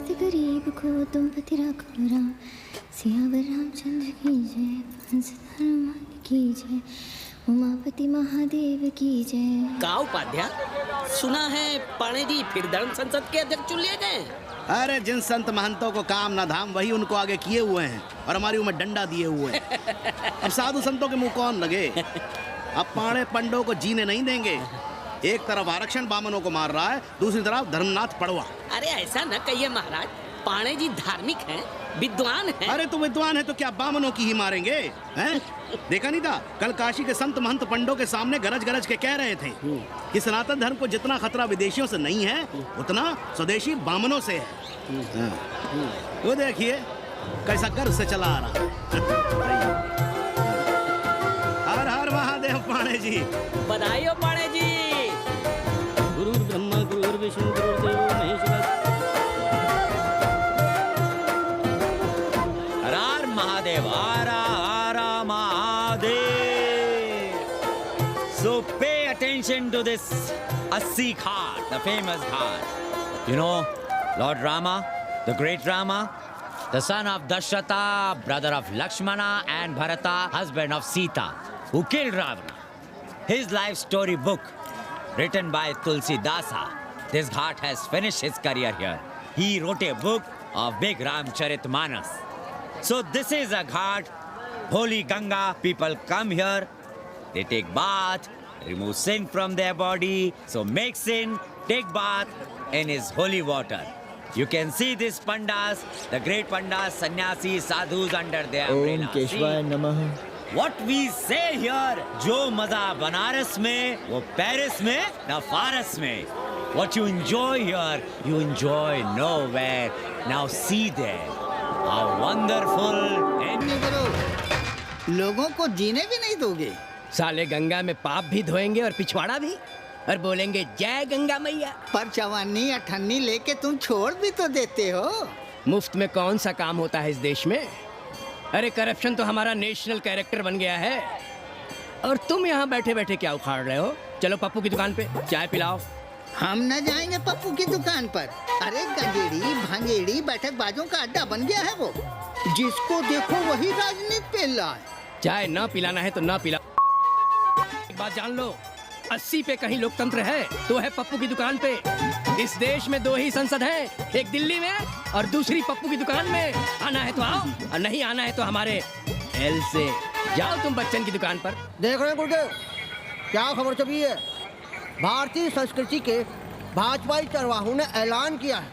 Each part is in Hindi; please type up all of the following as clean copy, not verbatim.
पतित गरीब को तुम पति राखो राम। सियावर रामचंद्र की जय, हंस हनुमान की जय, उमापति महादेव की जय। का उपाध्याय, सुना है पाणे जी फिर धर्म संसद के अध्यक्ष चुन लिए गए। अरे जिन संत महंतों को काम ना धाम वही उनको आगे किए हुए हैं और हमारी उम्र डंडा दिए हुए हैं। अब साधु संतों के मुंह कौन लगे। अब पाणे पंडों को जीने नहीं देंगे। एक तरफ आरक्षण बामनों को मार रहा है, दूसरी तरफ धर्मनाथ पड़वा। अरे ऐसा न कहिए महाराज, पाणे जी धार्मिक हैं, विद्वान हैं। अरे तो विद्वान है तो क्या बामनों की ही मारेंगे हैं? देखा नहीं था कल काशी के संत महंत पंडों के सामने गरज गरज के कह रहे थे कि सनातन धर्म को जितना खतरा विदेशियों से नहीं है उतना स्वदेशी बामनों से है। वो देखिए कैसा गर्व से चला आ रहा है। हर हर महादेव पाणे जी। बधाई हो पाणे जी। गुरु ब्रह्मा गुरु विष्णु गुरु देवो महेश्वर। हर महादेव, हर Mahadev. So pay attention to this Assi Ghat, the famous ghat. You know, Lord Rama, the great Rama, the son of Dasharatha, brother of Lakshmana and Bharata, husband of Sita, who killed Ravana. His life story book, written by Tulsidasa. This ghat has finished his career here. He wrote a book of big Ramcharitmanas. So this is a ghat, holy Ganga. People come here, they take bath, remove sin from their body. So make sin, take bath in his holy water. You can see these pandas, the great pandas, sannyasis, sadhus under their umbrella. ओम केशवाय नमः। What we say here, जो मजा बनारस में, वो पेरिस में, न फारस में. What you enjoy here, you enjoy nowhere. Now see there. How wonderful and लोगों को जीने भी नहीं दोगे। साले गंगा में पाप भी धोएंगे और पिछवाड़ा भी, और बोलेंगे जय गंगा मैया। पर चवानी अठन्नी लेके तुम छोड़ भी तो देते हो। मुफ्त में कौन सा काम होता है इस देश में। अरे करप्शन तो हमारा नेशनल कैरेक्टर बन गया है। और तुम यहाँ बैठे बैठे क्या उखाड़ रहे हो। चलो पप्पू की दुकान पे चाय पिलाओ। हम न जाएंगे पप्पू की दुकान पर। अरे गंजेड़ी भांगेड़ी बैठक बाजों का अड्डा बन गया है वो। जिसको देखो वही राजनीति पेल रहा है। चाय ना पिलाना है तो ना पिला। एक बात जान लो, 80 पे कहीं लोकतंत्र है तो है पप्पू की दुकान पे। इस देश में 2 ही संसद हैं, एक दिल्ली में और दूसरी पप्पू की दुकान में। आना है तो आओ और नहीं आना है तो हमारे एल से जाओ तुम बच्चन की दुकान पर। देख रहे हैं गुरुदेव, क्या खबर छपी है। भारतीय संस्कृति के भाजपाई चरवाहों ने ऐलान किया है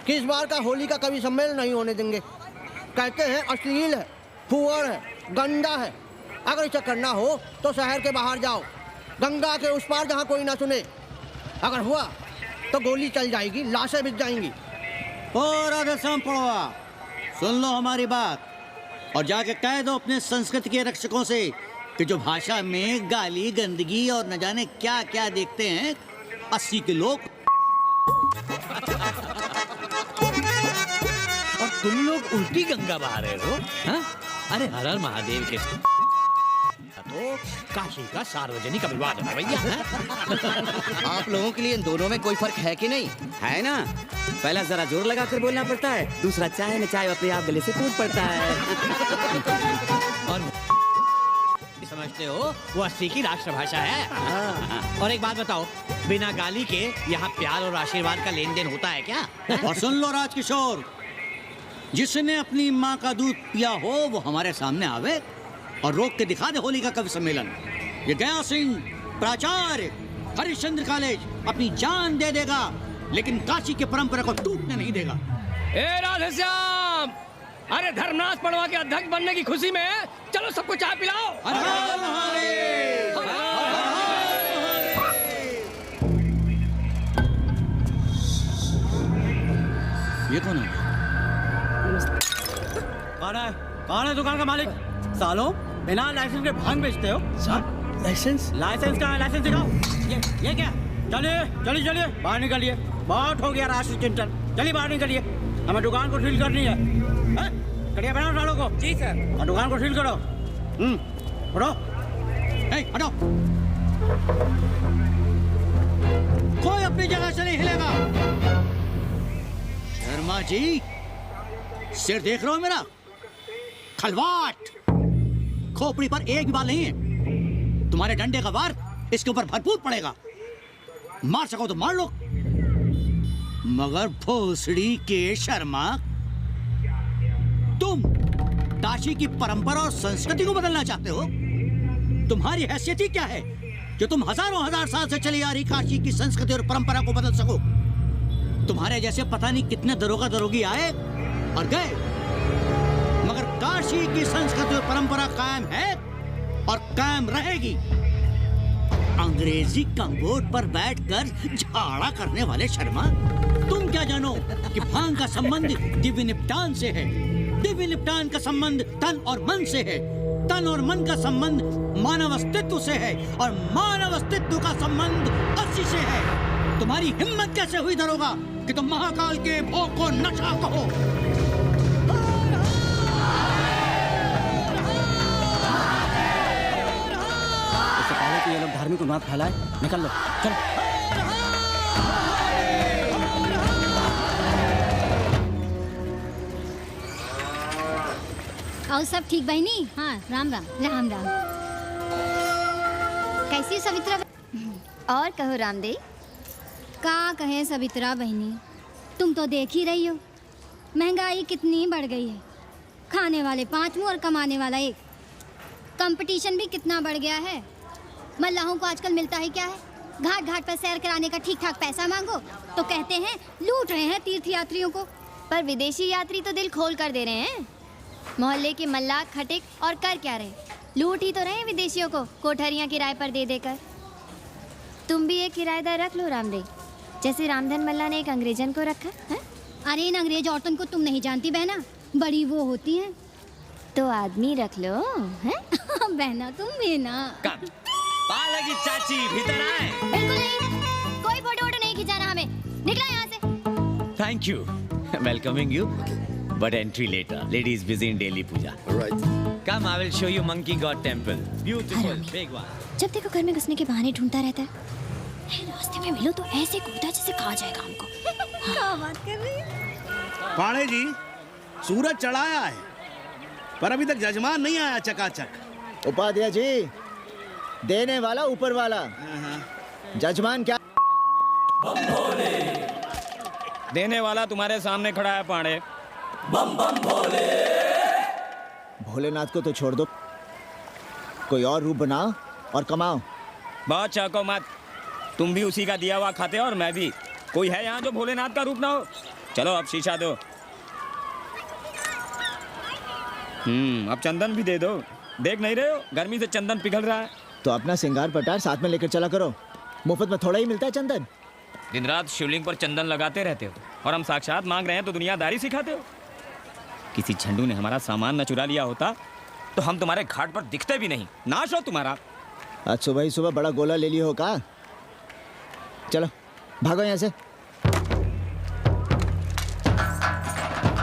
कि इस बार का होली का कवि सम्मेलन नहीं होने देंगे। कहते हैं अश्लील है, फुहड़ है, गंदा है। अगर इसे करना हो तो शहर के बाहर जाओ, गंगा के उस पार जहाँ कोई ना सुने। अगर हुआ तो गोली चल जाएगी, लाशें बिक जाएंगी। और राधेश्याम पड़वा, सुन लो हमारी बात और जाके कह दो अपने संस्कृति के रक्षकों से कि जो भाषा में गाली गंदगी और न जाने क्या क्या देखते हैं 80 के लोग। और तुम लोग उल्टी गंगा बहा रहे हो। हाँ? अरे हर हर महादेव के तो काशी का सार्वजनिक अभिवादन है भैया। आप लोगों के लिए इन दोनों में कोई फर्क है कि नहीं है ना। पहला जरा जोर लगा कर बोलना पड़ता है, दूसरा चाय न चाय अपने आप गले से कूद पड़ता है। और समझते हो वो 80 की राष्ट्रभाषा है। और एक बात बताओ, बिना गाली के यहाँ प्यार और आशीर्वाद का लेन देन होता है क्या। और सुन लो राजकिशोर, जिसने अपनी माँ का दूध पिया हो वो हमारे सामने आवे और रोक के दिखा दे होली का कवि सम्मेलन। ये गया सिंह प्राचार्य हरिश्चंद्र कॉलेज अपनी जान दे देगा लेकिन काशी की परंपरा को टूटने नहीं देगा। ए राधेश्याम, अरे धर्मनाथ पड़वा के अध्यक्ष बनने की खुशी में चलो सबको चाय पिलाओ। हर हर महादेव, हर हर महादेव। ये कौन है? कौन है दुकान का मालिक? सालों बिना लाइसेंस के भांग बेचते हो। सर लाइसेंस का लाइसेंस दिखाओ। ये क्या? चलिए बाहर निकलिए। बहुत हो गया राष्ट्रीय चिंतन। चलिए बाहर निकलिए, हमें दुकान को सील करनी है। कड़िया बनाओ सालों को। जी सर। और दुकान को सील करो। हटो, हटो। कोई अपनी जगह से नहीं हिलेगा। शर्मा जी, सिर देख रहे हो मेरा? खलवाट, खोपड़ी पर एक भी बाल नहीं है। तुम्हारे डंडे का वार इसके ऊपर भरपूर पड़ेगा। मार सको तो मार लो, मगर भोसड़ी के शर्मा, तुम काशी की परंपरा और संस्कृति को बदलना चाहते हो? तुम्हारी हैसियत ही क्या है जो तुम हजारों हजार साल से चली आ रही काशी की संस्कृति और परंपरा को बदल सको? तुम्हारे जैसे पता नहीं कितने दरोगा दरोगी आए और गए, मगर काशी की संस्कृति और परंपरा कायम है और कायम रहेगी। अंग्रेजी कम्बोर्ड पर बैठकर झाड़ा करने वाले शर्मा, तुम क्या जानो कि भांग का संबंध दिव्य निपटान से है, दिव्य निपटान का संबंध तन और मन से है, तन और मन का संबंध मानव अस्तित्व से है और मानव अस्तित्व का संबंध अस्सी से है। तुम्हारी हिम्मत कैसे हुई दरोगा कि तुम महाकाल के भोग को नशा कहो? इससे पहले कि ये लोग धार्मिक उन्माद फैलाए, निकल लो, चलो। और सब ठीक बहनी? हाँ, राम राम। राम राम। कैसी सवित्रा? और कहो रामदेव। का कहे सवित्रा बहनी, तुम तो देख ही रही हो, महंगाई कितनी बढ़ गई है। खाने वाले 5 मुंह और कमाने वाला 1। कंपटीशन भी कितना बढ़ गया है। मल्लाहों को आजकल मिलता है क्या है? घाट घाट पर सैर कराने का ठीक ठाक पैसा मांगो तो कहते हैं लूट रहे हैं तीर्थ यात्रियों को। पर विदेशी यात्री तो दिल खोल कर दे रहे हैं। मोहल्ले के मल्लाह खटिक और कर क्या रहे, लूट ही तो रहे हैं विदेशियों को कोठरियां किराए पर दे देकर। तुम भी एक किराएदार रख लो रामदेव, जैसे रामधन मल्ला ने एक अंग्रेजन को रखा है। अरे इन अंग्रेज औरतों को तुम नहीं जानती बहना, बड़ी वो होती हैं। तो आदमी रख लो हैं? बहना तुम भी ना। पाला की चाची भीतर आए। बिल्कुल नहीं, कोई फोटो वोटो नहीं खिंचाना हमें, निकला यहाँ से। Thank you, welcoming you, but entry later. Ladies busy in daily puja. All right. Come, I will show you Monkey God Temple. Beautiful, हरामी। big one. जब देखो घर में घुसने के बहाने ढूंढता रहता है। रास्ते में मिलो तो ऐसे कूदा जैसे खा जाएगा हमको। क्या बात कर रही है? पाणे जी, सूरज चढ़ाया है पर अभी तक जजमान नहीं आया चकाचक। उपाध्याय जी, देने वाला ऊपर वाला, जजमान क्या? देने वाला तुम्हारे सामने खड़ा है पांडे। भोलेनाथ को तो छोड़ दो, कोई और रूप बनाओ और कमाओ। बहुत चाको मत, तुम भी उसी का दिया हुआ खाते हो और मैं भी। कोई है यहाँ जो भोलेनाथ का रूप ना हो? चलो अब शीशा दो। अब चंदन भी दे दो। देख नहीं रहे हो गर्मी से चंदन पिघल रहा है। तो अपना सिंगार पटार साथ में लेकर चला करो, मुफ्त में थोड़ा ही मिलता है चंदन। दिन रात शिवलिंग पर चंदन लगाते रहते हो और हम साक्षात मांग रहे हैं तो दुनियादारी सिखाते हो। किसी झंडू ने हमारा सामान न चुरा लिया होता तो हम तुम्हारे घाट पर दिखते भी नहीं। नाश हो तुम्हारा। आज सुबह ही सुबह बड़ा गोला ले लियो हो का? चलो भागो यहाँ से।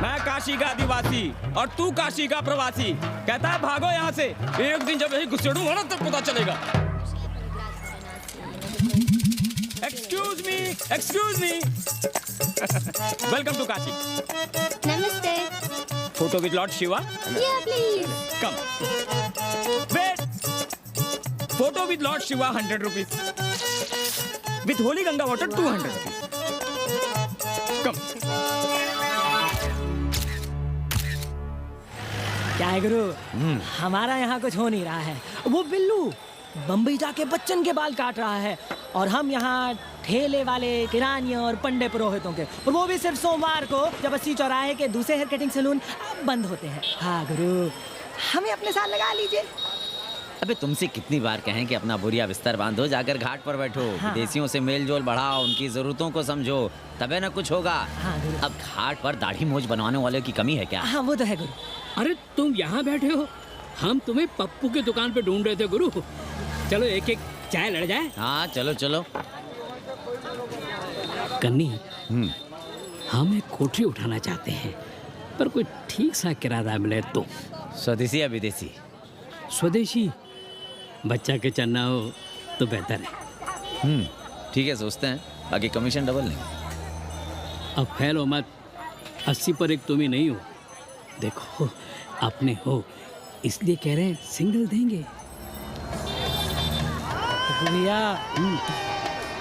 मैं काशी का आदिवासी और तू काशी का प्रवासी, कहता है भागो यहाँ से। एक दिन जब यही घुसेड़ूंगा ना तब पता चलेगा। Excuse me welcome to Kashi. नमस्ते। Photo with lord Shiva. Yeah please. Come wait, photo with lord Shiva 100 rupees, with holy Ganga water 200 rupees. Come. क्या है गुरु, हमारा यहाँ कुछ हो नहीं रहा है। वो बिल्लू बम्बई जाके बच्चन के बाल काट रहा है और हम यहाँ ठेले वाले किरानियों और पंडे पुरोहितों के, और वो भी सिर्फ सोमवार को, जब 80 चौराहे के दूसरे हेयर कटिंग सैलून बंद होते हैं। हाँ गुरु, हमें अपने साथ लगा लीजिए। अबे तुमसे कितनी बार कहें कि अपना बोरिया बिस्तर बांधो, जाकर घाट पर बैठो। हाँ। विदेशियों से मेल जोल बढ़ाओ, उनकी जरूरतों को समझो, तबे ना कुछ होगा। हाँ गुरु। अब घाट पर दाढ़ी मोछ बनवाने वाले की कमी है क्या? हाँ वो तो है गुरु। अरे तुम यहाँ बैठे हो, हम तुम्हें पप्पू की दुकान पे ढूंढ रहे थे गुरु। चलो एक एक चाय लड़ जाए। हाँ चलो चलो। कन्नी, हम एक कोठरी उठाना चाहते हैं, पर कोई ठीक सा किराया मिले तो। स्वदेशी या विदेशी? स्वदेशी, बच्चा के चन्ना हो तो बेहतर है। ठीक है, सोचते हैं, बाकी कमीशन डबल नहीं। अब फैलो मत, 80 पर एक तुम ही नहीं हो। देखो अपने हो, इसलिए कह रहे हैं सिंगल देंगे। भैया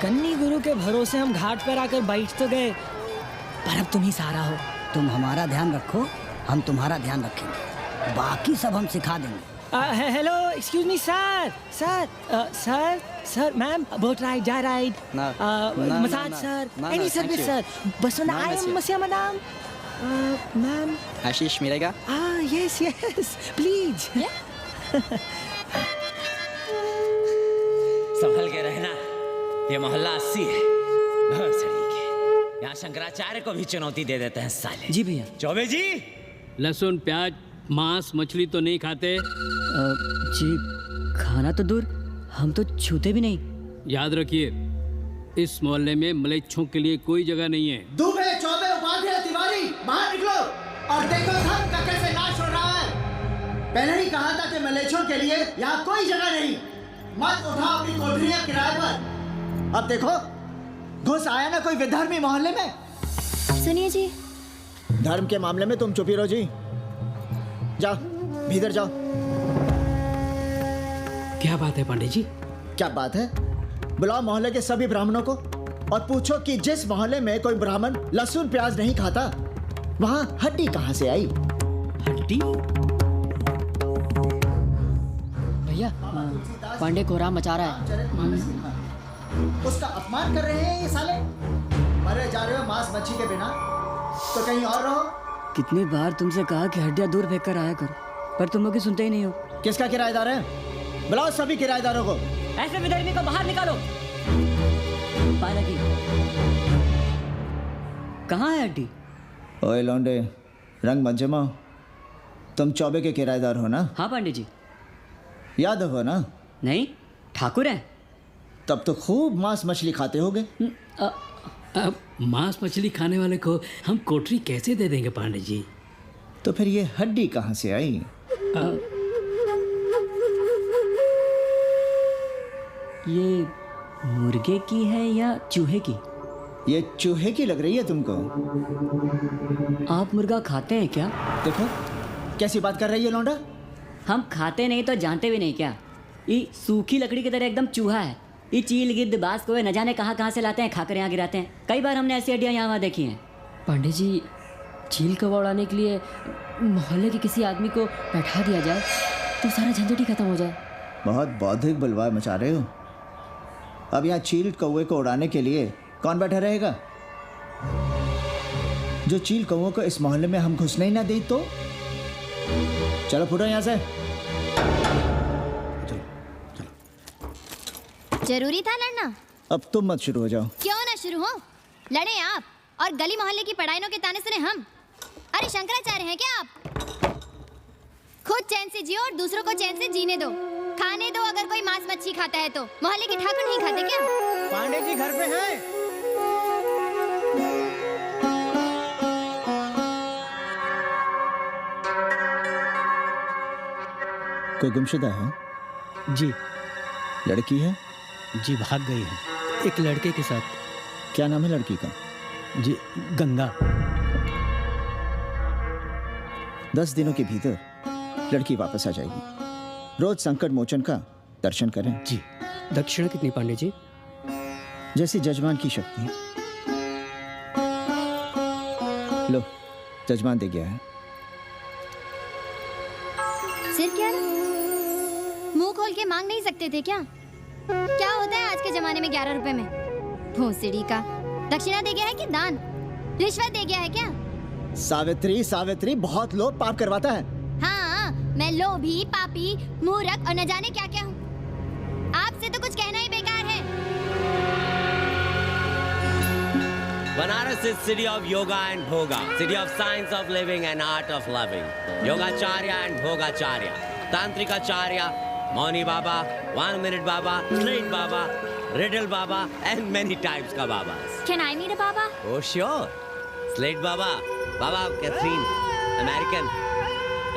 कन्नी गुरु के भरोसे हम घाट पर आकर बैठ तो गए, पर अब तुम ही सहारा हो। तुम हमारा ध्यान रखो, हम तुम्हारा ध्यान रखेंगे, बाकी सब हम सिखा देंगे। Hello, excuse me sir. Sir ma'am, boat ride, जा ride, massage sir, any service sir, बस आई एम मसिया मैडम। मैम आशीष मिलेगा? Yes please. संभल के रहना, ये मोहल्ला 80 है, बहुत सही। यहाँ शंकराचार्य को भी चुनौती दे देते हैं साले। जी भैया। चौबे जी, लहसुन, प्याज, मांस, मछली तो नहीं खाते? जी खाना तो दूर, हम तो छूते भी नहीं। याद रखिए, इस मोहल्ले में मलेच्छों के लिए कोई जगह नहीं है। दुबे, चौबे, उपाध्याय, तिवारी, बाहर निकलो और देखो धर्म का कैसे नाश हो रहा है। पहले ही कहा था कि मलेच्छों के लिए यहाँ कोई जगह नहीं, मत उठाओ अपनी कोठरियाँ किराए पर। अब देखो घुस आया ना कोई विधर्मी मोहल्ले में। सुनिए जी, धर्म के मामले में तुम चुप ही रहो जी। जाओ भीतर जाओ। क्या बात है पांडे जी? क्या बात है? बुलाओ मोहल्ले के सभी ब्राह्मणों को और पूछो कि जिस मोहल्ले में कोई ब्राह्मण लहसुन प्याज नहीं खाता, वहां हड्डी कहां से आई? हड्डी? भैया पांडे कोहराम मचा रहा है। उसका अपमान कर रहे हैं ये साले। मरे जा रहे हो मांस मच्छी के बिना, तो कहीं और रहो। कितनी बार तुमसे कहा कि हड्डियां दूर फेंक कर आया करो, पर तुम लोग सुनते ही नहीं हो। किसका किराएदार है? बुलाओ सभी किराएदारों को। ऐसे विधर्मी को बाहर निकालो। पालकी कहाँ है हड्डी? ओए लौंडे, रंग मत जमाओ। तुम चौबे के किराएदार हो ना? हाँ पांडे जी। यादव हो ना? नहीं, ठाकुर है। तब तो खूब मांस मछली खाते होगे। अब मांस मछली खाने वाले को हम कोठरी कैसे दे देंगे पांडे जी? तो फिर ये हड्डी कहाँ से आई? ये मुर्गे की है या चूहे की? ये चूहे की लग रही है तुमको। आप मुर्गा खाते हैं क्या? देखो कैसी बात कर रही है लौंडा। हम खाते नहीं तो जानते भी नहीं क्या? ये सूखी लकड़ी की तरह एकदम चूहा है। ये चील गिद्ध बाज को न जाने कहाँ से लाते हैं, खाकर यहाँ गिराते हैं। कई बार हमने ऐसी हड्डियाँ यहाँ देखी हैं। पांडे जी, चील कौवा उड़ाने के लिए मोहल्ले के किसी आदमी को बैठा दिया जाए तो सारा झंझट ही खत्म हो जाए। बहुत बौद्धिक बलवाए मचा रहे हो। अब यहाँ चील कौवे को उड़ाने के लिए कौन बैठा रहेगा? जो चील कौवों को इस मोहल्ले में हम घुसने ही ना दे तो। चलो फुटो यहाँ से। जरूरी था लड़ना? अब तुम मत शुरू हो जाओ। क्यों ना शुरू हो? लड़े आप और गली मोहल्ले की पढ़ाइयों के ताने सुने हम। अरे शंकराचार्य हैं क्या आप? खुद चैन से जियो और दूसरों को चैन से जीने दो। खाने दो अगर कोई मांस मच्छी खाता है तो। मोहल्ले के ठाकुर नहीं खाते क्या? पांडे जी घर पे हैं? कोई गुमशुदा है? जी। लड़की है? जी भाग गई है एक लड़के के साथ। क्या नाम है लड़की का? जी गंगा। 10 दिनों के भीतर लड़की वापस आ जाएगी। रोज संकट मोचन का दर्शन करें। जी। दक्षिणा कितनी पांडे जी? जैसी जजमान की शक्ति। लो, जजमान दे गया है। सिर क्या? मुंह खोल के मांग नहीं सकते थे क्या? क्या होता है आज के जमाने में 11 रुपए में? भोसड़ी का दक्षिणा दे गया है कि दान? रिश्वत दे गया है क्या? सावित्री, सावित्री, बहुत लोग पाप करवाता है। हाँ, मैं लोभी, पापी, मूर्ख और न जाने क्या क्या हूँ। आपसे तो कुछ कहना ही बेकार है। Banaras is city of yoga and bhoga, city of science of living and art of loving. Yogacharya and Bhogacharya, Tantrikacharya, Mauni Baba, 1 minute Baba, straight Baba, riddle Baba, and many types ka Babas. Can I meet a Baba? Oh sure, Slate Baba, Baba Catherine, American,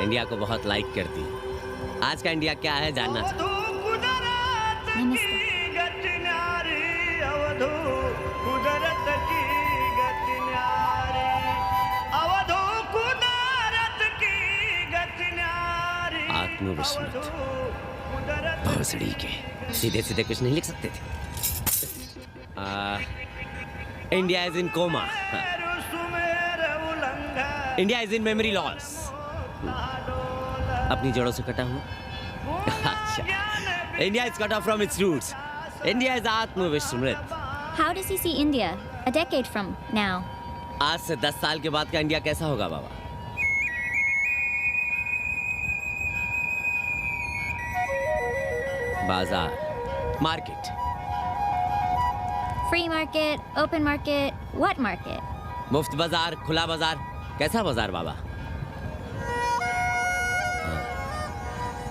India को बहुत लाइक करती। आज का इंडिया क्या है जानना चाहती। नमस्ते। अवधू कुदरत की गति न्यारी, अवधू आत्मविस्मृत भोसड़ी के सीधे सीधे कुछ नहीं लिख सकते थे। India is in coma, India is in memory loss, अपनी जड़ों से कटा हुआ। अच्छा, India is cut off from its roots, India is आत्मविस्मृत। How does he see India a decade from now? आज से 10 साल के बाद का इंडिया कैसा होगा बाबा? बाजार, market, Free market, open market, what market? मुफ्त बाजार, खुला बाजार, कैसा बाजार बाबा? हाँ,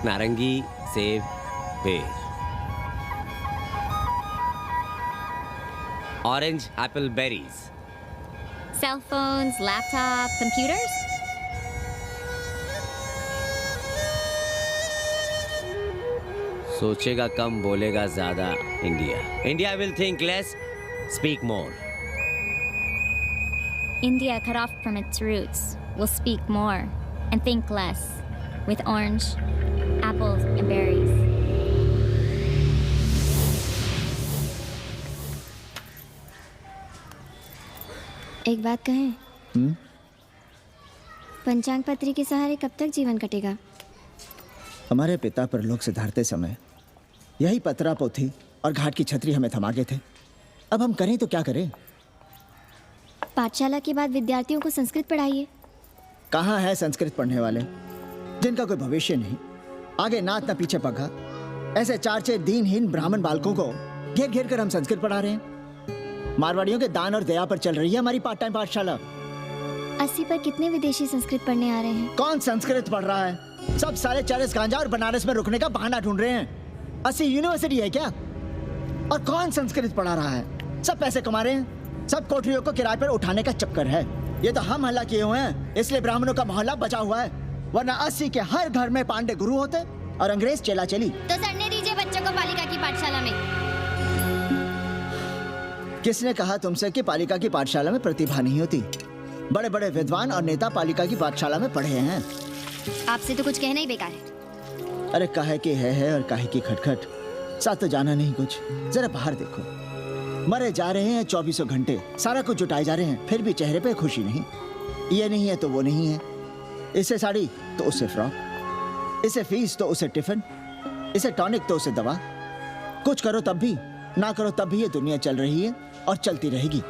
नारंगी, सेब, पेड़, orange, Apple, berries, Cell phones, laptop, computers? सोचेगा कम बोलेगा ज्यादा India. India will think less, speak more. India, cut off from its roots, will speak more and think less with orange, apples, and berries. एक बात कहें? पंचांग पत्री के सहारे कब तक जीवन कटेगा? हमारे पिता परलोक से धारते समय यही पतरा पोथी और घाट की छतरी हमें थमा गए थे। अब हम करें तो क्या करें? पाठशाला के बाद विद्यार्थियों को संस्कृत पढ़ाइए। कहाँ है संस्कृत पढ़ने वाले जिनका कोई भविष्य नहीं, आगे नात न पीछे पगा। ऐसे 4 दीनहीन ब्राह्मण बालकों को घेर घेर कर हम संस्कृत पढ़ा रहे हैं। मारवाड़ियों के दान और दया पर चल रही है हमारी पार्ट टाइम पाठशाला। 80 पर कितने विदेशी संस्कृत पढ़ने आ रहे हैं? कौन संस्कृत पढ़ रहा है? सब सारे चरस गांजा और बनारस में रुकने का बहाना ढूंढ रहे हैं। 80 यूनिवर्सिटी है क्या? और कौन संस्कृत पढ़ा रहा है? सब पैसे कमा रहे हैं। सब कोठरियों को किराए पर उठाने का चक्कर है। ये तो हम हल्ला किए हुए हैं, इसलिए ब्राह्मणों का मोहल्ला बचा हुआ है, वरना 80 के हर घर में पांडे गुरु होते और अंग्रेज चेला चली। तो सड़ने दीजिए बच्चों को पालिका की पाठशाला में। किसने कहा तुमसे कि पालिका की पाठशाला में प्रतिभा नहीं होती? बड़े बड़े विद्वान और नेता पालिका की पाठशाला में पढ़े हैं। आपसे तो कुछ कहना ही बेकार है। अरे काहे की है और काहे की खटखट, साथ तो जाना नहीं कुछ। जरा बाहर देखो, मरे जा रहे हैं 24 घंटे, सारा कुछ जुटाए जा रहे हैं, फिर भी चेहरे पे खुशी नहीं। ये नहीं है तो वो नहीं है, इसे साड़ी तो उससे फ्रॉक, इसे फीस तो उसे टिफिन, इसे टॉनिक तो उसे दवा। कुछ करो तब भी, ना करो तब भी ये दुनिया चल रही है और चलती रहेगी।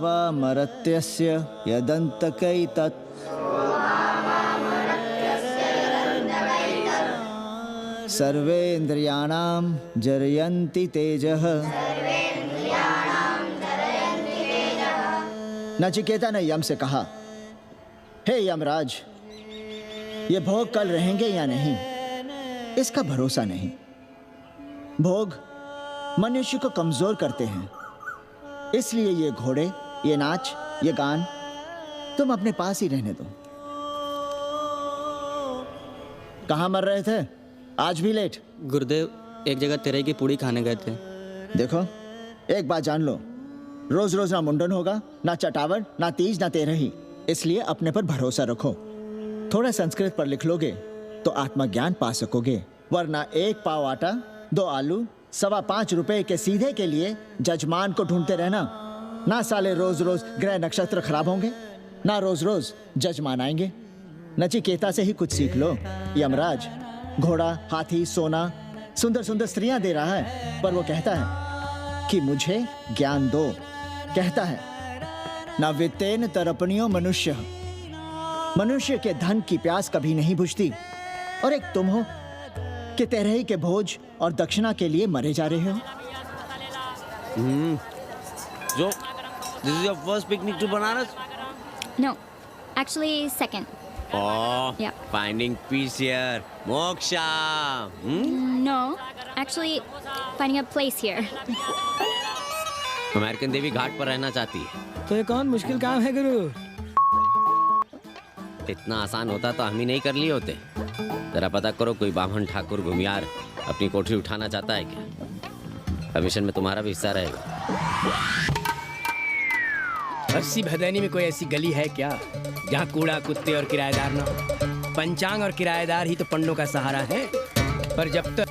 शोभावामरत्यस्य यदन्तकैतत् सर्वेन्द्रियाणां जरयन्ति तेजः। नचिकेता ने यम से कहा, हे यमराज, ये भोग कल रहेंगे या नहीं, इसका भरोसा नहीं। भोग मनुष्य को कमजोर करते हैं, इसलिए ये घोड़े, ये नाच, ये गान तुम अपने पास ही रहने दो। कहाँ मर रहे थे? आज भी लेट? गुरुदेव, एक जगह तेरे की पूड़ी खाने गए थे। देखो, एक बात जान लो, रोज रोज ना मुंडन होगा, ना चटावट, ना तीज, ना तेरही। इसलिए अपने पर भरोसा रखो। थोड़ा संस्कृत पर लिख लोगे तो आत्मज्ञान पा सकोगे, वरना 1 पाव आटा, 2 आलू, 5.25 रुपए के सीधे के लिए जजमान को ढूंढते रहना। ना साले रोज रोज ग्रह नक्षत्र खराब होंगे, ना रोज रोज जजमान आएंगे। नचिकेता से ही कुछ सीख लो। यमराज घोड़ा, हाथी, सोना, सुंदर सुंदर स्त्रियां दे रहा है, पर वो कहता है कि मुझे ज्ञान दो। कहता है ना वित्तेन तरपणियो मनुष्य, मनुष्य के धन की प्यास कभी नहीं बुझती। और एक तुम हो कि तेरही के भोज और दक्षिणा के लिए मरे जा रहे हो। So, this is your first picnic to Banaras? No, actually second. Oh, Yeah. finding peace here. Moksha. No, actually finding a place here. American देवी घाट पर रहना चाहती है। तो ये कौन मुश्किल काम है गुरु? इतना आसान होता तो हम ही नहीं कर लिए होते। जरा पता करो कोई बामन ठाकुर घुमियार अपनी कोठरी उठाना चाहता है क्या? कमीशन में तुम्हारा भी हिस्सा रहेगा। 80 भदैनी में कोई ऐसी गली है क्या जहाँ कूड़ा, कुत्ते और किराएदार ना हो? पंचांग और किराएदार ही तो पंडों का सहारा है। पर जब तक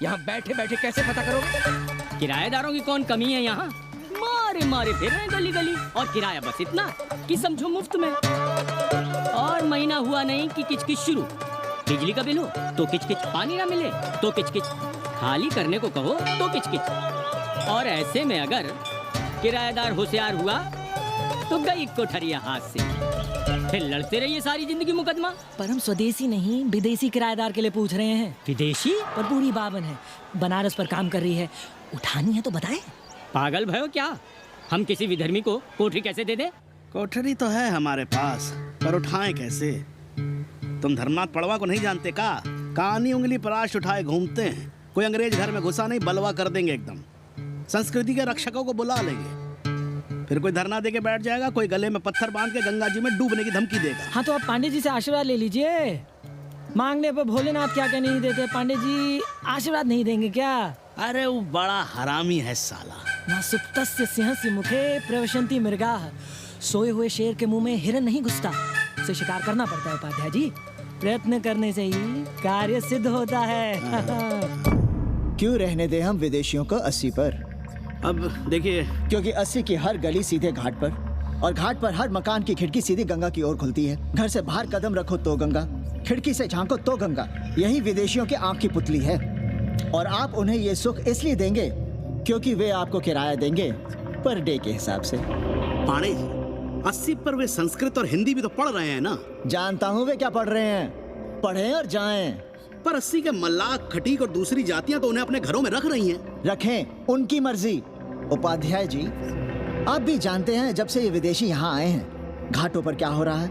यहाँ बैठे बैठे कैसे पता करोगे? किराएदारों की कौन कमी है यहाँ? मारे मारे फिर रहे गली गली, और किराया बस इतना कि समझो मुफ्त में। और महीना हुआ नहीं कि किचकिच शुरू। बिजली का बिल हो तो किचकिच, पानी ना मिले तो किचकिच, खाली करने को कहो तो किचकिच। और ऐसे में अगर किराएदार होशियार हुआ तो गई कोठरिया हाथ से, फिर लड़ते रहिए सारी जिंदगी मुकदमा। पर हम स्वदेशी नहीं विदेशी किराएदार के लिए पूछ रहे हैं। विदेशी? पर बूढ़ी बावन है, बनारस पर काम कर रही है, उठानी है तो बताएं। पागल भयो क्या? हम किसी विधर्मी को कोठरी कैसे दे दे? कोठरी तो है हमारे पास, पर उठाएं कैसे? तुम धर्मनाथ पड़वा को नहीं जानते का? कानी उंगली पराश उठाए घूमते हैं। कोई अंग्रेज घर में घुसा नहीं, बलवा कर देंगे एकदम। संस्कृति के रक्षकों को बुला लेंगे, फिर कोई धरना दे के बैठ जाएगा, कोई गले में पत्थर बांध के गंगा जी में डूबने की धमकी देगा। हाँ तो आप पांडे जी से आशीर्वाद ले लीजिए। मांगने पर भोलेनाथ क्या क्या नहीं देते। पांडे जी आशीर्वाद नहीं देंगे क्या? अरे वो बड़ा हरामी है साला। ना सुप्तस्य सिंहस्य मुखे प्रवशन्ति मृगाः। सोए हुए शेर के मुंह में हिरन नहीं घुसता, उसे शिकार करना पड़ता है उपाध्याय जी। प्रयत्न करने से ही कार्य सिद्ध होता है। क्यों रहने दे हम विदेशियों को 80 पर? अब देखिए, क्योंकि 80 की हर गली सीधे घाट पर, और घाट पर हर मकान की खिड़की सीधी गंगा की ओर खुलती है। घर से बाहर कदम रखो तो गंगा, खिड़की से झांको तो गंगा। यही विदेशियों की आंख की पुतली है। और आप उन्हें ये सुख इसलिए देंगे क्योंकि वे आपको किराया देंगे पर डे के हिसाब से। पाड़े 80 पर वे संस्कृत और हिंदी भी तो पढ़ रहे हैं ना? जानता हूँ वे क्या पढ़ रहे हैं, पढ़ें और जाएं। पर 80 के मल्लाक, खटीक और दूसरी जातियां तो उन्हें अपने घरों में रख रही हैं। रखें, उनकी मर्जी। उपाध्याय जी, आप भी जानते हैं जब से ये विदेशी यहाँ आए हैं घाटों पर क्या हो रहा है,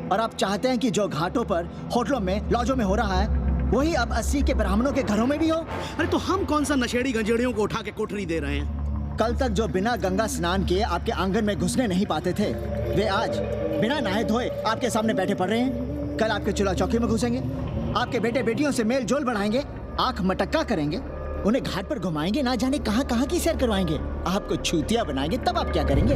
और आप चाहते हैं कि जो घाटों पर, होटलों में, लॉजों में हो रहा है वही अब 80 के ब्राह्मणों के घरों में भी हो। अरे तो हम कौन सा नशेड़ी गंजेड़ियों को उठा के कोठरी दे रहे हैं? कल तक जो बिना गंगा स्नान किए आपके आंगन में घुसने नहीं पाते थे, वे आज बिना नहाए धोए आपके सामने बैठे पड़ रहे हैं। कल आपके चूल्हा चौकी में घुसेंगे, आपके बेटे बेटियों से मेल जोल बढ़ाएंगे, आंख मटक्का करेंगे, उन्हें घाट पर घुमाएंगे, ना जाने कहां कहां की सैर करवाएंगे, आपको छूतिया बनाएंगे। तब आप क्या करेंगे?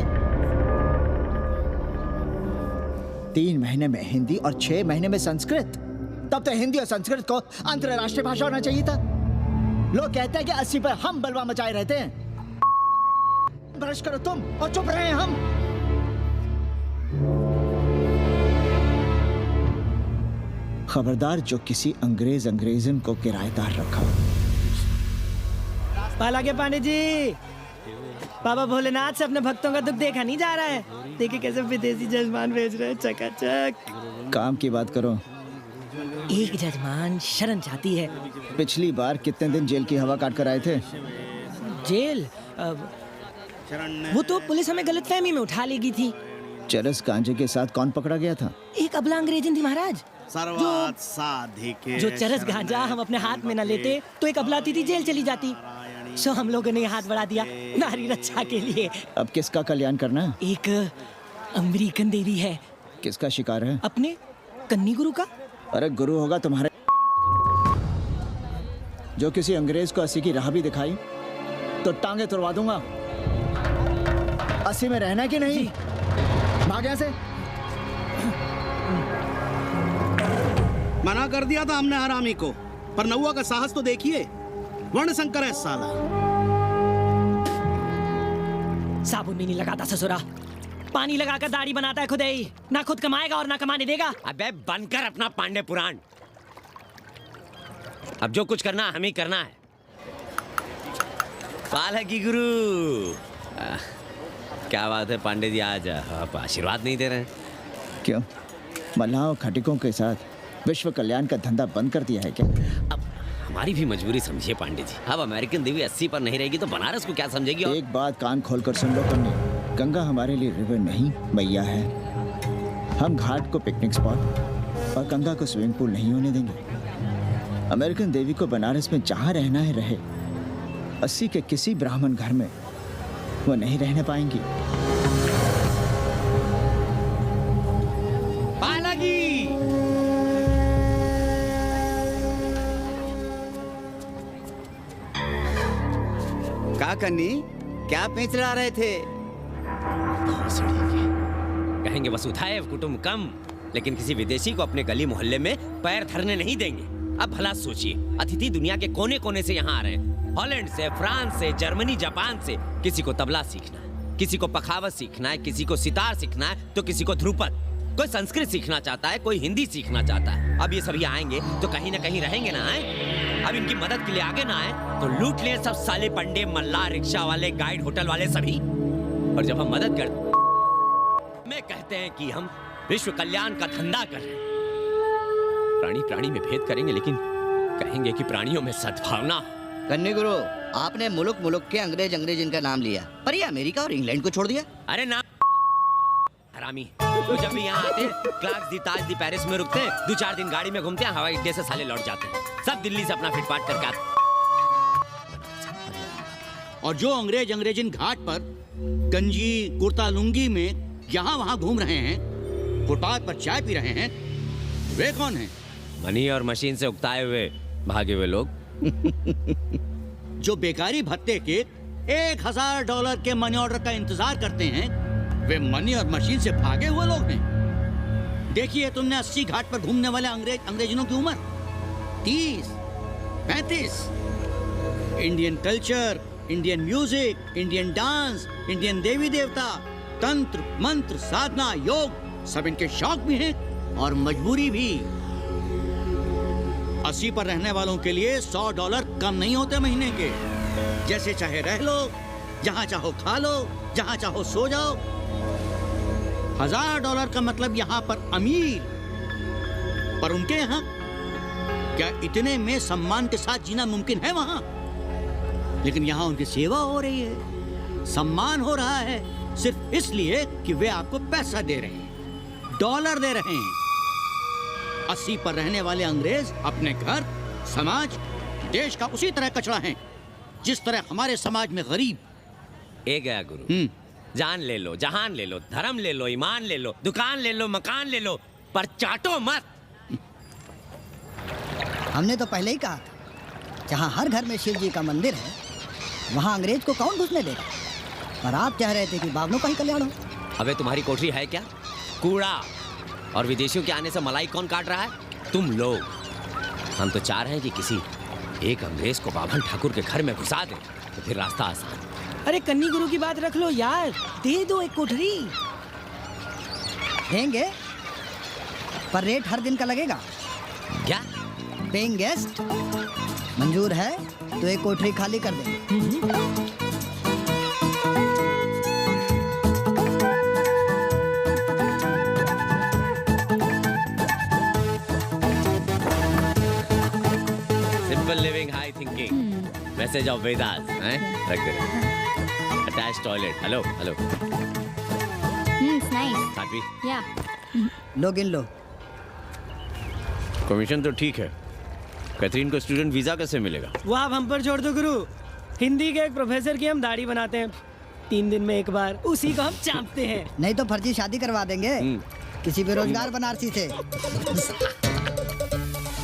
3 महीने में हिंदी और 6 महीने में संस्कृत। तब तो हिंदी और संस्कृत को अंतरराष्ट्रीय भाषा होना चाहिए था। लोग कहते हैं कि 80 पर हम बलवा मचाए रहते हैं। ब्रश करो तुम और चुप रहे हम। खबरदार जो किसी अंग्रेजन को किराएदार रखा। पाला के पांडे जी, बाबा भोलेनाथ से अपने भक्तों का दुख देखा नहीं जा रहा है। देखिए कैसे विदेशी जजमान भेज रहे हैं, चकाचक। काम की बात करो। एक जजमान शरण चाहती है। पिछली बार कितने दिन जेल की हवा काट कर आए थे? जेल? वो तो पुलिस हमें गलतफहमी में उठा लेगी थी। चरस गांजे के साथ कौन पकड़ा गया था? एक अबला अंग्रेजन थी महाराज। जो चरस गांजा हम अपने हाथ में न लेते तो एक अबलाती थी जेल चली जाती। सो हम लोगों ने हाथ बढ़ा दिया नारी रक्षा के लिए। अब किसका कल्याण करना है? एक अमेरिकन देवी है। किसका शिकार है? अपने कन्नी गुरु का। अरे गुरु होगा तुम्हारे। जो किसी अंग्रेज को 80 की राह भी दिखाई तो टांगे तुड़वा दूंगा। 80 में रहना कि नहीं? भाग यहाँ से। मना कर दिया था हमने हरामी को, पर नौआ का साहस तो देखिए। वर्ण संकर है साला। साबुन भी नहीं लगाता ससुरा, पानी लगाकर दाढ़ी बनाता है खुद ही। ना खुद कमाएगा और ना कमाने देगा। अबे बनकर अपना पांडे पुराण। अब जो कुछ करना हम ही करना है। पाल है की गुरु। क्या बात है पांडे जी, आज आप आशीर्वाद नहीं दे रहे हैं? क्यों, मल्लाहों खटिकों के साथ विश्व कल्याण का धंधा बंद कर दिया है क्या? अब हमारी भी मजबूरी समझिए पांडे जी। अब अमेरिकन देवी 80 पर नहीं रहेगी तो बनारस को क्या समझेगी? एक बात कान खोलकर सुन लो कन्नी, गंगा हमारे लिए रिवर नहीं मैया है। हम घाट को पिकनिक स्पॉट और गंगा को स्विमिंग पूल नहीं होने देंगे। अमेरिकन देवी को बनारस में जहाँ रहना है रहे, 80 के किसी ब्राह्मण घर में वो नहीं रहने पाएंगी। कन्नी, क्या पेंच ला रहे थे? कहेंगे वसुधैव कुटुम्बकम, लेकिन किसी विदेशी को अपने गली मोहल्ले में पैर धरने नहीं देंगे। अब भला सोचिए, अतिथि दुनिया के कोने कोने से यहाँ आ रहे हैं, हॉलैंड से, फ्रांस से, जर्मनी, जापान से। किसी को तबला सीखना है, किसी को पखावत सीखना है, किसी को सितार सीखना है, तो किसी को ध्रुपद। कोई संस्कृत सीखना चाहता है, कोई हिंदी सीखना चाहता है। अब ये सभी आएंगे तो कहीं ना कहीं रहेंगे ना, आए? अब इनकी मदद के लिए आगे ना आए तो लूट लिए सब साले पंडे, मल्ला, रिक्शा वाले, गाइड, होटल वाले सभी। और जब हम मदद करते में कहते हैं कि हम विश्व कल्याण का धंधा कर रहे हैं। प्राणी प्राणी में भेद करेंगे, लेकिन कहेंगे कि प्राणियों में सद्भावना। कन्नी गुरु, आपने मुल्क मुल्क के अंग्रेज इनका नाम लिया, पर ये अमेरिका और इंग्लैंड को छोड़ दिया। अरे ना हरामी, तो जब भी यहाँ आते क्लार्क दी, ताज दी, पेरिस में रुकते, 2-4 दिन गाड़ी में घूमते हैं, हवाई अड्डे से साले लौट जाते हैं। सब दिल्ली से अपना फिटपाट करके आते। और जो अंग्रेजिन घाट पर गंजी, कुर्ता, लुंगी में यहाँ वहाँ घूम रहे हैं, फुटपाथ पर चाय पी रहे हैं, वे कौन हैं? मनी और मशीन से उकताए हुए भागे हुए लोग। जो बेकारी भत्ते के $1000 के मनी ऑर्डर का इंतजार करते हैं, वे मनी और मशीन से भागे हुए लोग हैं। देखिए तुमने 80 घाट पर घूमने वाले अंग्रेजों की उम्र 30, 35। Indian culture, Indian music, Indian dance, Indian देवी देवता, तंत्र, मंत्र, साधना, योग, सब इनके शौक भी हैं और मजबूरी भी। 80 पर रहने वालों के लिए $100 कम नहीं होते महीने के। जैसे चाहे रह लो, जहां चाहो खा लो, जहां चाहो सो जाओ। $1000 का मतलब यहाँ पर अमीर, पर उनके यहाँ क्या इतने में सम्मान के साथ जीना मुमकिन है वहां? लेकिन यहाँ उनकी सेवा हो रही है, सम्मान हो रहा है, सिर्फ इसलिए कि वे आपको पैसा दे रहे हैं, डॉलर दे रहे हैं। 80 पर रहने वाले अंग्रेज अपने घर, समाज, देश का उसी तरह कचरा हैं, जिस तरह हमारे समाज में गरीब। ए गया गुरु, जान ले लो, जहान ले लो, धर्म ले लो, ईमान ले लो, दुकान ले लो, मकान ले लो, पर चाटो मत। हमने तो पहले ही कहा था, जहाँ हर घर में शिव जी का मंदिर है, वहाँ अंग्रेज को कौन घुसने देगा? पर आप चाह रहे थे कि बावनों का ही कल्याण हो। अबे तुम्हारी कोठरी है क्या? कूड़ा। और विदेशियों के आने से मलाई कौन काट रहा है? तुम लोग। हम तो चाह रहे हैं कि किसी एक अंग्रेज को बाभन ठाकुर के घर में घुसा दे, तो फिर रास्ता आसान। अरे कन्नी गुरु की बात रख लो यार, दे दो एक कोठरी। देंगे, पर रेट हर दिन का लगेगा। क्या? पेइंग गेस्ट मंजूर है तो एक कोठरी खाली कर देंगे। Simple living, high thinking, message of Vedas, हैं? रख दे। Attach toilet. Hello hello. It's nice. साथी, Yeah. लो गिन लो। कमीशन तो ठीक है, कैथरीन को स्टूडेंट वीजा कैसे मिलेगा? वो आप हम पर छोड़ दो गुरु। हिंदी के एक प्रोफेसर की हम दाढ़ी बनाते हैं 3 दिन में एक बार, उसी को हम चापते हैं। नहीं तो फर्जी शादी करवा देंगे किसी बेरोजगार बनारसी से।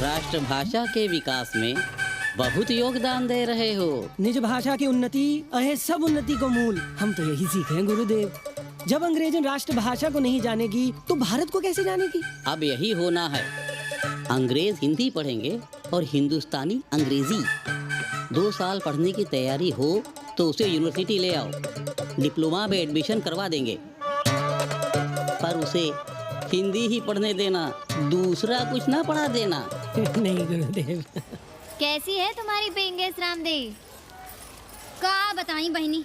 राष्ट्रभाषा के विकास में बहुत योगदान दे रहे हो। निज भाषा की उन्नति अहे सब उन्नति को मूल। हम तो यही सीखे हैं गुरुदेव। जब अंग्रेजन राष्ट्रभाषा को नहीं जानेगी तो भारत को कैसे जानेगी? अब यही होना है। अंग्रेज हिंदी पढ़ेंगे और हिंदुस्तानी अंग्रेजी। 2 साल पढ़ने की तैयारी हो तो उसे यूनिवर्सिटी ले आओ, डिप्लोमा में एडमिशन करवा देंगे, पर उसे हिंदी ही पढ़ने देना, दूसरा कुछ ना पढ़ा देना। नहीं गुरुदेव। कैसी है तुम्हारी पेंगेस रामदेव? का बताई बहनी,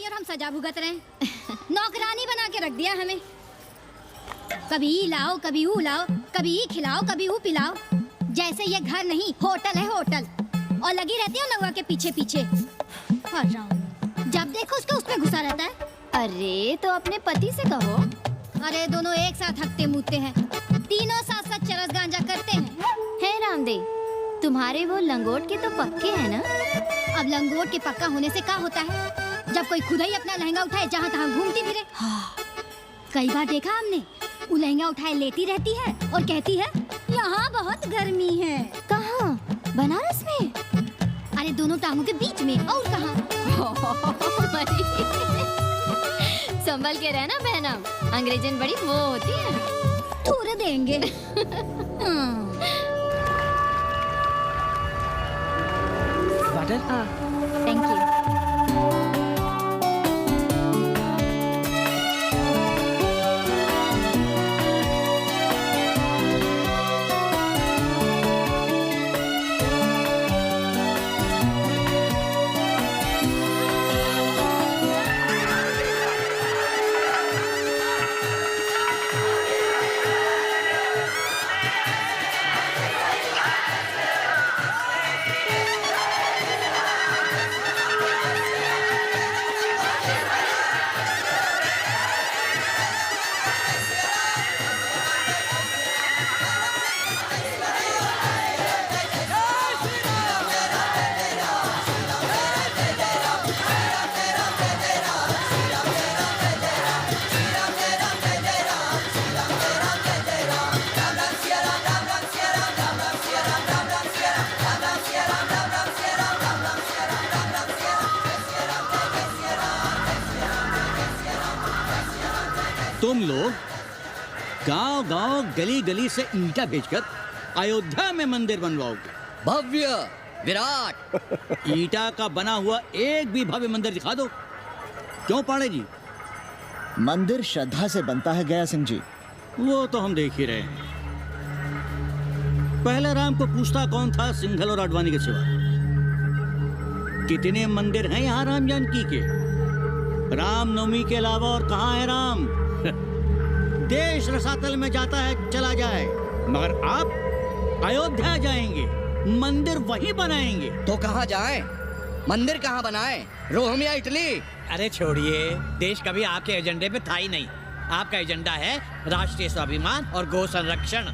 और हम सजा भुगत रहे हैं। नौकरानी बना के रख दिया हमें। कभी लाओ, कभी ऊ लाओ, कभी खिलाओ, कभी ऊ पिलाओ। जैसे ये घर नहीं होटल है, होटल। और लगी रहती हो नौवा के पीछे पीछे। जब देखो उसको उसमें घुसा रहता है। अरे तो अपने पति से कहो। अरे दोनों एक साथ हकते मुतते हैं, तीनों साथ साथ चरस गांजा करते हैं। है रामदेव, तुम्हारे वो लंगोट के तो पक्के हैं ना? अब लंगोट के पक्का होने से क्या होता है? जब कोई खुद ही अपना लहंगा उठाए जहाँ तहाँ घूमती फिरे। कई बार देखा हमने, वो लहंगा उठाए लेती रहती है और कहती है यहाँ बहुत गर्मी है। कहाँ? बनारस में? तुम्हारे दोनों टांगों के बीच में, और कहाँ। संभल के रहना बहनम, अंग्रेजन बड़ी वो होती है। थोड़ा देंगे। वाटर? Thank you. तुम लोग गांव गांव गली गली से ईंटा भेजकर अयोध्या में मंदिर बनवाओगे। भव्य विराट ईंटा का बना हुआ एक भी भव्य मंदिर दिखा दो। क्यों पांडे जी? मंदिर श्रद्धा से बनता है गया सिंह जी। वो तो हम देख ही रहे हैं। पहले राम को पूछता कौन था सिंघल और आडवाणी के सिवा? कितने मंदिर हैं यहाँ राम जानकी के? रामनवमी के अलावा और कहाँ है राम? देश रसातल में जाता है चला जाए, मगर आप अयोध्या जाएंगे, मंदिर वहीं बनाएंगे। तो कहाँ जाए? मंदिर कहाँ बनाए? रोम या इटली? अरे छोड़िए, देश कभी आपके एजेंडे पे था ही नहीं। आपका एजेंडा है राष्ट्रीय स्वाभिमान और गौ संरक्षण।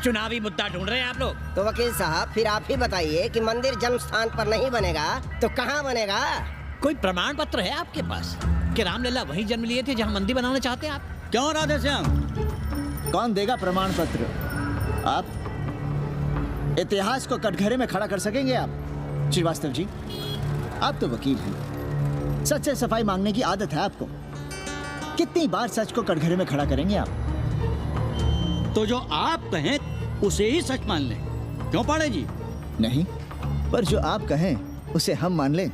चुनावी मुद्दा ढूंढ रहे हैं आप लोग। तो वकील साहब फिर आप ही बताइए कि मंदिर जन्म स्थान पर नहीं बनेगा तो कहाँ बनेगा? कोई प्रमाण पत्र है आपके पास कि रामलला वहीं जन्म लिए थे जहाँ मंदिर बनाना चाहते हैं आप? क्यों राधे श्याम? कौन देगा प्रमाण पत्र? आप इतिहास को कटघरे में खड़ा कर सकेंगे आप? श्रीवास्तव जी, आप तो वकील हैं, सच से सफाई मांगने की आदत है आपको। कितनी बार सच को कटघरे में खड़ा करेंगे आप? तो जो आप कहें उसे ही सच मान लें। क्यों पांडे जी? नहीं, पर जो आप कहें उसे हम मान लें।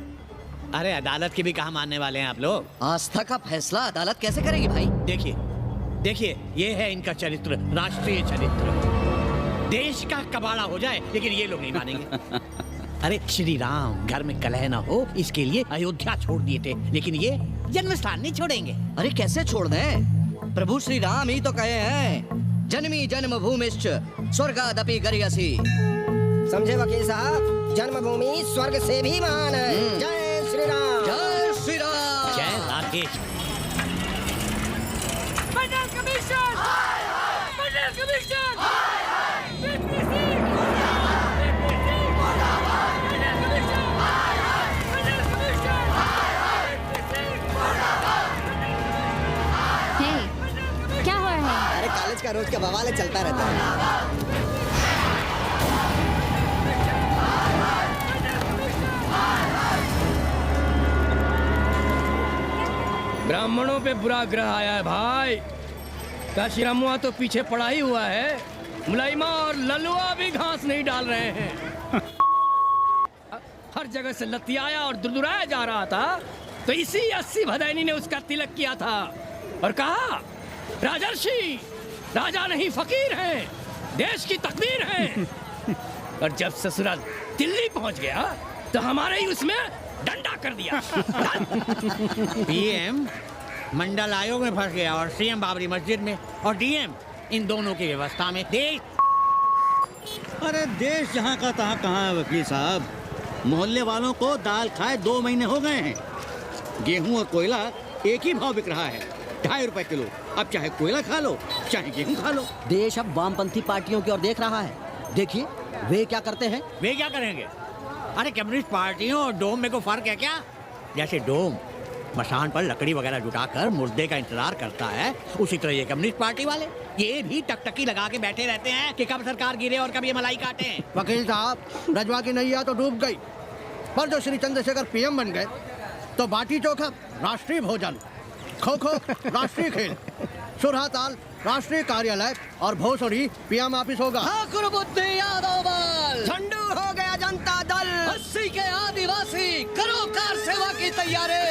अरे अदालत की भी कहाँ मानने वाले हैं आप लोग? आस्था का फैसला अदालत कैसे करेगी भाई? देखिए देखिए, ये है इनका चरित्र, राष्ट्रीय चरित्र। देश का कबाड़ा हो जाए लेकिन ये लोग नहीं मानेंगे। अरे श्री राम घर में कलह ना हो इसके लिए अयोध्या छोड़ दिए थे, लेकिन ये जन्म स्थान नहीं छोड़ेंगे। अरे कैसे छोड़ दें? प्रभु श्री राम ही तो कहे हैं, जन्मी जन्मभूमिश्च स्वर्गादपि गरियसी। समझे वकील साहब, जन्मभूमि स्वर्ग से भी महान है। जय श्री राम। जय श्री राम। जय राकेश। क्या हो रहा है? अरे कॉलेज का रोज का बवाल चलता रहता है। ब्राह्मणों पे बुरा ग्रह आया है भाई। काशीरामुआ तो पीछे पड़ा ही हुआ है, मुलाइमा और ललुआ भी घास नहीं डाल रहे हैं। हर जगह से लतियाया और दुरदुराया जा रहा था, तो इसी 80 भदैनी ने उसका तिलक किया था और कहा राजर्षि, राजा नहीं फकीर हैं, देश की तकदीर हैं। और जब ससुराल दिल्ली पहुंच गया तो हमारे ही उसमें डंडा कर दिया। पीएम मंडल आयोग में फंस गया और सीएम बाबरी मस्जिद में, और डीएम इन दोनों की व्यवस्था में। देश अरे देश जहाँ का तहाँ कहाँ है वकील साहब? मोहल्ले वालों को दाल खाए 2 महीने हो गए हैं। गेहूं और कोयला एक ही भाव बिक रहा है, 2.5 रुपए किलो। अब चाहे कोयला खा लो चाहे गेहूं खा लो। देश अब वामपंथी पार्टियों की ओर देख रहा है। देखिए वे क्या करते हैं। वे क्या करेंगे? अरे कम्युनिस्ट पार्टियों और डोम में को फर्क है क्या? जैसे डोम मशान पर लकड़ी वगैरह जुटाकर मुर्दे का इंतजार करता है, उसी तरह ये कम्युनिस्ट पार्टी वाले ये भी टकटकी लगा के बैठे रहते हैं कि कब सरकार गिरे और कब ये मलाई काटे। वकील साहब, रजवा की नैया तो डूब गई। पर जो श्री चंद्रशेखर पीएम बन गए तो बाटी चोखा राष्ट्रीय भोजन, खो खो राष्ट्रीय खेल, सुरहा ताल राष्ट्रीय कार्यालय और भोसड़ी पीएम ऑफिस होगा। ठाकुर बुद्धि यादव बल, झंडू हो गया जनता दल, 80 के आदिवासी करो कार सेवा की तैयारी।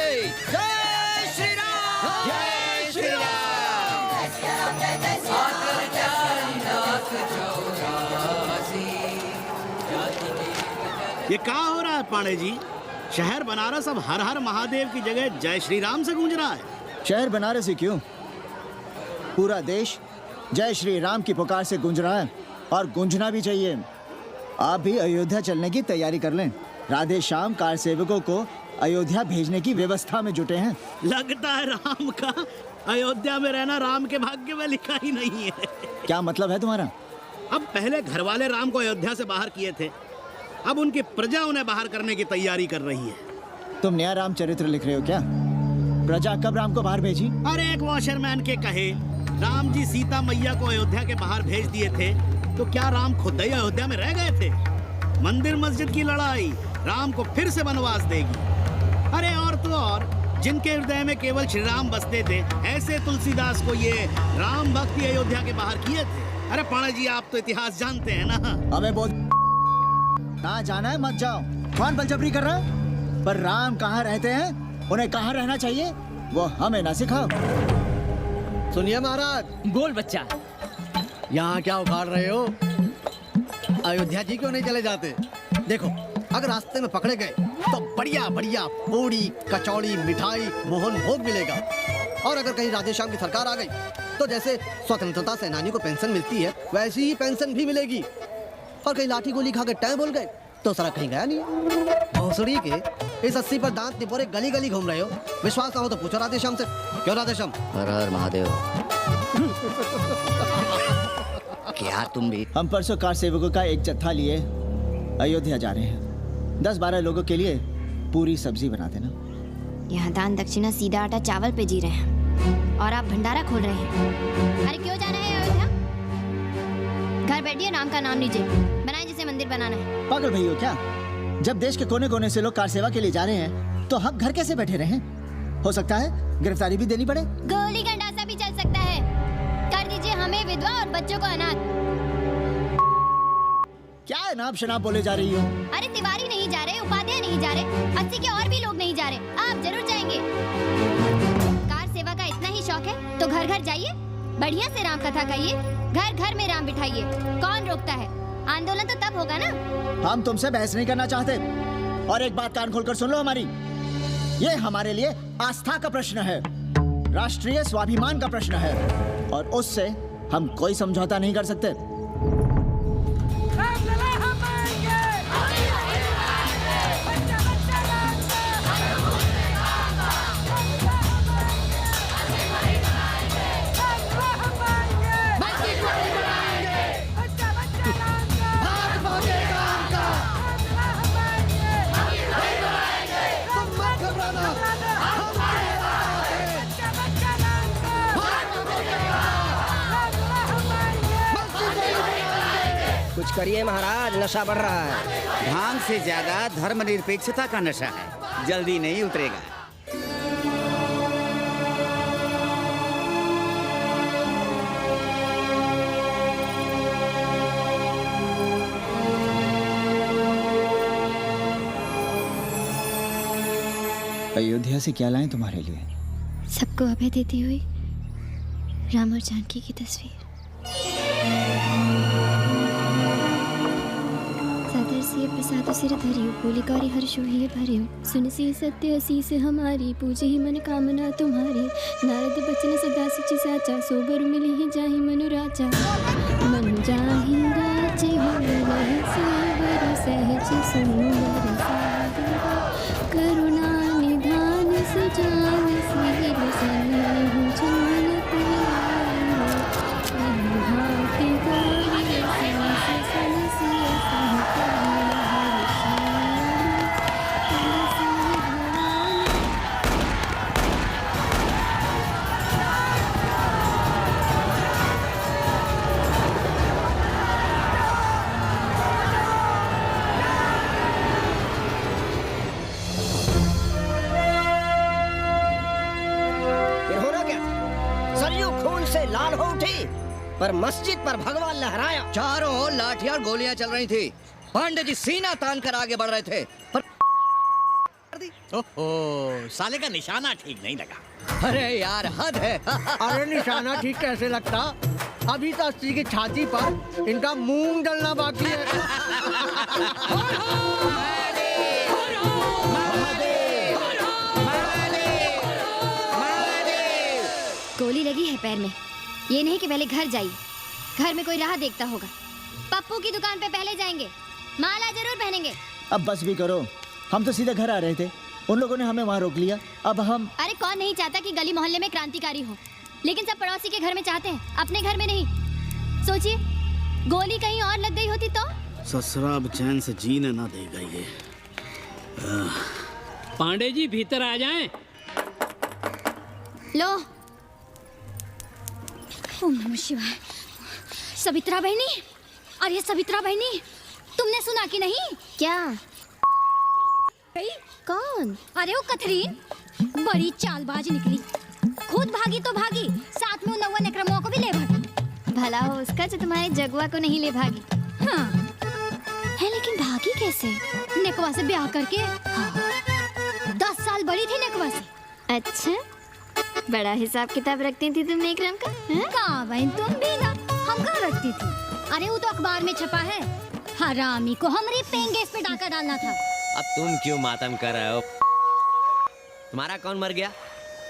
जय श्री राम, जय श्री राम। ये क्या हो रहा है पांडे जी? शहर बनारस अब हर हर महादेव की जगह जय श्री राम से गूंज रहा है। शहर बनारस ही क्यों, पूरा देश जय श्री राम की पुकार से गूंज रहा है और गूंजना भी चाहिए। आप भी अयोध्या चलने की तैयारी कर लें। राधे श्याम कार सेवकों को अयोध्या भेजने की व्यवस्था में जुटे हैं। लगता है राम का अयोध्या में रहना राम के भाग्य में लिखा ही नहीं है। क्या मतलब है तुम्हारा? अब पहले घर वाले राम को अयोध्या से बाहर किए थे, अब उनकी प्रजा उन्हें बाहर करने की तैयारी कर रही है। तुम नया रामचरित्र लिख रहे हो क्या? प्रजा कब राम को बाहर भेजी? अरे एक वॉशरमैन के कहे राम जी सीता मैया को अयोध्या के बाहर भेज दिए थे, तो क्या राम खुद ही अयोध्या में रह गए थे? मंदिर मस्जिद की लड़ाई राम को फिर से वनवास देगी। अरे और तो और, जिनके हृदय में केवल श्री राम बसते थे, ऐसे तुलसीदास को ये राम भक्ति अयोध्या के बाहर किए थे। अरे पाणा जी, आप तो इतिहास जानते हैं ना। हमें बोल ना जाना है मत जाओ। कौन बलजबरी कर रहा है? पर राम कहाँ रहते हैं, उन्हें कहाँ रहना चाहिए, वो हमें ना सिखाओ। सुनिए महाराज। बोल बच्चा। यहाँ क्या उखाड़ रहे हो? अयोध्या जी क्यों नहीं चले जाते? देखो, अगर रास्ते में पकड़े गए तो बढ़िया बढ़िया पूड़ी कचौड़ी मिठाई मोहन भोग मिलेगा। और अगर कहीं राधेश्याम की सरकार आ गई तो जैसे स्वतंत्रता सेनानी को पेंशन मिलती है, वैसी ही पेंशन भी मिलेगी। और कहीं लाठी गोली खा के टैं बोल गए तो सारा कहीं गया नहीं। भोसड़ी के इस 80 पर दांत निपोरे गली गली घूम रहे हो। विश्वास ना हो तो पूछो राधेश्याम से। क्यों राधेश्याम? हर हर महादेव। क्या तुम भी? हम परसों कार सेवकों का एक जत्था लिए अयोध्या जा रहे हैं। 10-12 लोगों के लिए पूरी सब्जी बना देना। यहाँ दान दक्षिणा सीधा आटा चावल पे जी रहे हैं और आप भंडारा खोल रहे हैं। अरे क्यों जाना है अयोध्या? घर बैठिए, राम का नाम लीजिए, बनाए जिसे मंदिर बनाना है। पागल भई हो क्या? जब देश के कोने कोने से लोग कार सेवा के लिए जा रहे हैं तो हम घर कैसे बैठे रहें? हो सकता है गिरफ्तारी भी देनी पड़े। गोली गंडासा भी चल सकता है। कर दीजिए हमें विधवा और बच्चों को अनाथ। क्या अनाप शनाप बोले जा रही हो? अरे तिवारी नहीं जा रहे, उपाध्याय नहीं जा रहे, 80 के और भी लोग नहीं जा रहे। आप जरूर जाएंगे। कार सेवा का इतना ही शौक है तो घर घर जाइए, बढ़िया से राम कथा कहिए, घर घर में राम बिठाइए। कौन रोकता है? आंदोलन तो तब होगा ना। हम तुमसे बहस नहीं करना चाहते। और एक बात कान खोलकर सुन लो हमारी, ये हमारे लिए आस्था का प्रश्न है, राष्ट्रीय स्वाभिमान का प्रश्न है, और उससे हम कोई समझौता नहीं कर सकते। कुछ करिए महाराज, नशा बढ़ रहा है। भांग से ज्यादा धर्मनिरपेक्षता का नशा है, जल्दी नहीं उतरेगा। अयोध्या से क्या लाएं तुम्हारे लिए? सबको अभय देती हुई राम और जानकी की तस्वीर। प्रसाद सिर धरियो, बोली गौरी हर्षो ही भरियो, सुन सी सत्य असी से हमारी, पूजे ही मन कामना तुम्हारी। नारद बचन सदा सच साचा, सोबर मिली ही जाहि मनु राजा। मन जाहि राजे हो रहे सोबर, सहज सुंदर सादर, करुणा निधान सुजान सील सन्निहु जानत हाथी गौरी सहस सनसिय सहत। पर मस्जिद पर भगवा लहराया। चारों ओर लाठियां और गोलियां चल रही थी। पांडे जी सीना तान कर आगे बढ़ रहे थे पर ओहो, साले का निशाना ठीक नहीं लगा। अरे यार हद है। अरे निशाना ठीक कैसे लगता? अभी तो अस्सी की छाती पर इनका मूंग डलना बाकी है। गोली लगी है पैर में। ये नहीं कि पहले घर जाइए, घर में कोई राह देखता होगा। पप्पू की दुकान पे पहले जाएंगे, माला जरूर पहनेंगे। अब बस भी करो, हम तो सीधा घर आ रहे थे, उन लोगों ने हमें वहाँ रोक लिया। अब हम अरे कौन नहीं चाहता कि गली मोहल्ले में क्रांतिकारी हो, लेकिन सब पड़ोसी के घर में चाहते हैं, अपने घर में नहीं। सोचिए, गोली कहीं और लग गई होती तो? ससुरा अब चैन से जीने ना देगा ये। पांडे जी भीतर आ जाएं। लो। ओम नमः शिवाय। सवित्रा बहनी, अरे सवित्रा बहनी, तुमने सुना कि नहीं? क्या? कौन? अरे वो कथरीन, बड़ी चालबाज निकली। खुद भागी तो भागी, साथ में 9 नक्रमों को भी ले भागी। भला हो उसका जो तुम्हारे जगुआ को नहीं ले भागी। हाँ है, लेकिन भागी कैसे? नेकवा से ब्याह करके। हाँ। 10 साल बड़ी थी नेकवा से। अच्छा, बड़ा हिसाब किताब रखती थी तुम नेकरम का? कहाँ बहन, तुम भी ना। हम कहाँ रखती थी? अरे वो तो अखबार में छपा है। हरामी को हमारी पेंगेस पे डाका डालना था। अब तुम क्यों मातम कर रहे हो? तुम्हारा कौन मर गया?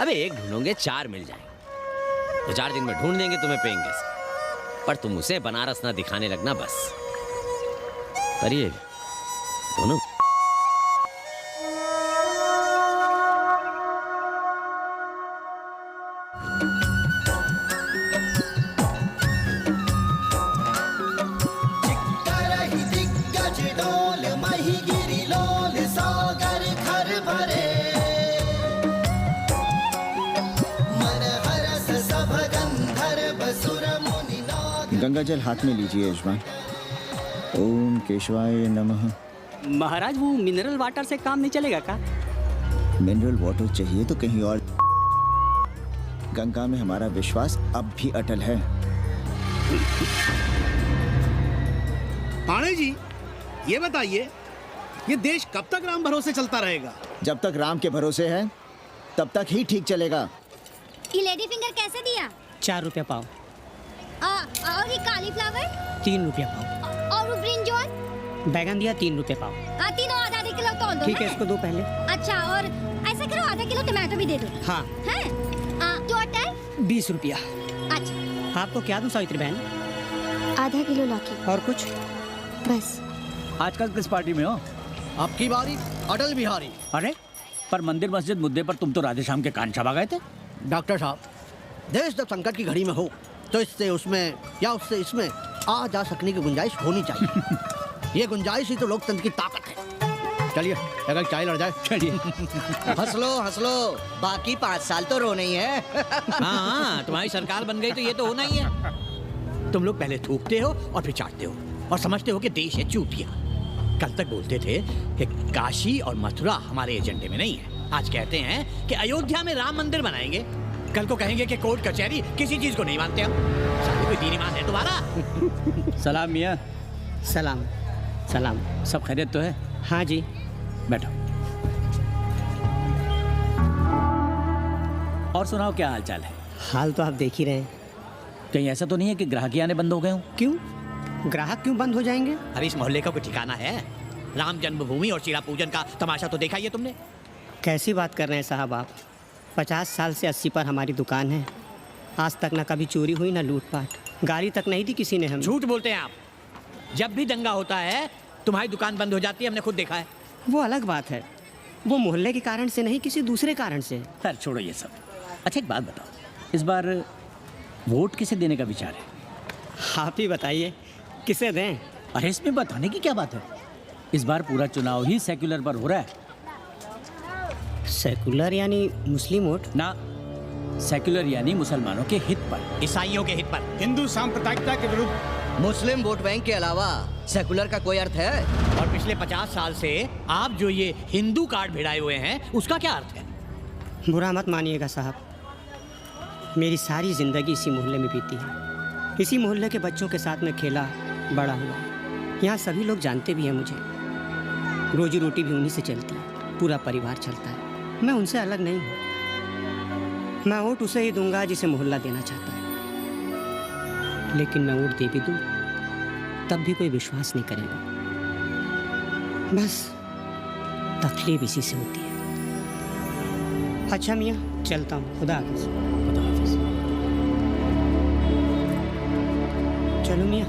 अबे एक ढूंढोगे 4 मिल जाएंगे। तो 4 दिन में ढूंढ देंगे तुम्हें पेंगे से। पर तुम उसे बनारस ना दिखाने लगना बस। करिए दोनों। गंगा जल हाथ में लीजिए यजमान। ओम केशवाय नमः। महाराज वो मिनरल वाटर से काम नहीं चलेगा क्या? मिनरल वाटर चाहिए तो कहीं और। गंगा में हमारा विश्वास अब भी अटल है। पाणे जी, ये बताइए, ये देश कब तक राम भरोसे चलता रहेगा? जब तक राम के भरोसे है तब तक ही ठीक चलेगा। ये लेडी फिंगर कैसे दिया? 4 रुपया पाव। और ये कालीफ्लावर? 3 रुपया पाव। और वो ब्रिंजॉल? बैगन दिया 3 रुपए पाव। तीनों आधा किलो तोल दो। ठीक है, इसको दो पहले। अच्छा, और ऐसा करो आधा किलो टमाटो भी दे दो। हाँ। हैं? टोटल 20 रुपया। अच्छा, आपको क्या दूं सावित्री बहन? आधा किलो लौकी। और कुछ? बस। आजकल किस पार्टी में हो? आपकी बारी अटल बिहारी। अरे पर मंदिर मस्जिद मुद्दे पर तुम तो राधे श्याम के कान चबा गए थे। डॉक्टर साहब, देश जब संकट की घड़ी में हो तो इससे उसमें या उससे इसमें आ जा सकने की गुंजाइश होनी चाहिए। ये गुंजाइश ही तो लोकतंत्र की ताकत है। चलिए अगर चाय लड़ जाए। चलिए। हंस लो, बाकी 5 साल तो रोना ही है। हाँ, तुम्हारी सरकार बन गई तो ये तो होना ही है। तुम लोग पहले थूकते हो और फिर चाटते हो और समझते हो कि देश है चूतिया। कल तक बोलते थे कि काशी और मथुरा हमारे एजेंडे में नहीं है। आज कहते हैं कि अयोध्या में राम मंदिर बनाएंगे। कल को कहेंगे कि कोर्ट कचहरी किसी चीज को नहीं मानते हम। साले कोई दीन ईमान है तुम्हारा? सलाम मियाँ। सलाम। सलाम। सब खैरियत तो है? हाँ जी। बैठो। और सुनाओ, क्या हाल चाल है? हाल तो आप देख ही रहे हैं। कहीं ऐसा तो नहीं है कि ग्राहकी आने बंद हो गए हो? क्यों? ग्राहक क्यों बंद हो जाएंगे? अरे इस मोहल्ले का कोई ठिकाना है? राम जन्मभूमि और शिला पूजन का तमाशा तो देखा ही है तुमने। कैसी बात कर रहे हैं साहब आप? 50 साल से 80 पर हमारी दुकान है। आज तक ना कभी चोरी हुई ना लूटपाट। गाड़ी तक नहीं दी किसी ने हमें। झूठ बोलते हैं आप। जब भी दंगा होता है तुम्हारी दुकान बंद हो जाती है, हमने खुद देखा है। वो अलग बात है, वो मोहल्ले के कारण से नहीं, किसी दूसरे कारण से। खैर छोड़ो ये सब। अच्छा एक बात बताओ, इस बार वोट किसे देने का विचार है? आप ही बताइए, किसे दें? अरे इसमें बताने की क्या बात है? इस बार पूरा चुनाव ही सेक्युलर पर हो रहा है। सेकुलर यानी मुस्लिम वोट? ना, सेक्युलर यानी मुसलमानों के हित पर, ईसाइयों के हित पर, हिंदू सांप्रदायिकता के विरुद्ध। मुस्लिम वोट बैंक के अलावा सेकुलर का कोई अर्थ है? और पिछले 50 साल से आप जो ये हिंदू कार्ड भिड़ाए हुए हैं, उसका क्या अर्थ है? बुरा मत मानिएगा साहब, मेरी सारी जिंदगी इसी मोहल्ले में बीती है। इसी मोहल्ले के बच्चों के साथ में खेला बड़ा हुआ। यहाँ सभी लोग जानते भी हैं मुझे। रोजी रोटी भी उन्हीं से चलती है, पूरा परिवार चलता है। मैं उनसे अलग नहीं हूँ। मैं वोट उसे ही दूंगा जिसे मोहल्ला देना चाहता है, लेकिन मैं वोट दे भी दूँ तब भी कोई विश्वास नहीं करेगा। बस तकलीफ इसी से होती है। अच्छा मियाँ, चलता हूँ। खुदा हाफिज़। खुदा हाफिज़। चलो मियाँ।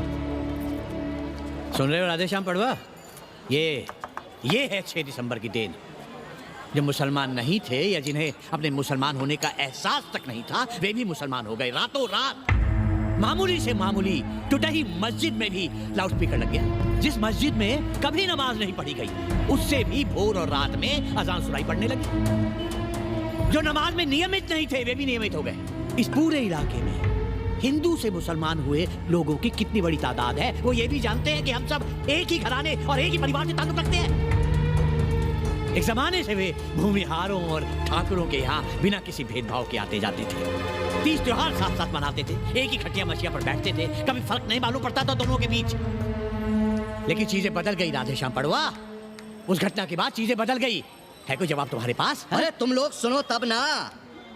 सुन रहे हो राधेश्याम पड़वा? ये है 6 दिसंबर की दिन। जो मुसलमान नहीं थे या जिन्हें अपने मुसलमान होने का एहसास तक नहीं था, वे भी मुसलमान हो गए रातों रात। मामूली से मामूली टूटी मस्जिद में भी लाउडस्पीकर लग गया। जिस मस्जिद में कभी नमाज नहीं पढ़ी गई, उससे भी भोर और रात में अजान सुनाई पड़ने लगी। जो नमाज में नियमित नहीं थे, वे भी नियमित हो गए। इस पूरे इलाके में हिंदू से मुसलमान हुए लोगों की कितनी बड़ी तादाद है, वो ये भी जानते हैं कि हम सब एक ही घराने और एक ही परिवार से ताल्लुक रखते हैं। एक जमाने से वे भूमिहारों और ठाकुरों के यहाँ बिना किसी भेदभाव के आते जाते थे। 30 त्योहार साथ साथ मनाते थे, एक ही खटिया मछिया पर बैठते थे, कभी फर्क नहीं मालूम पड़ता था दोनों के बीच। लेकिन चीजें बदल गई राधेश्याम पड़वा। उस घटना के बाद चीजें बदल गई। है कोई जवाब तुम्हारे पास? अरे तुम लोग सुनो तब ना।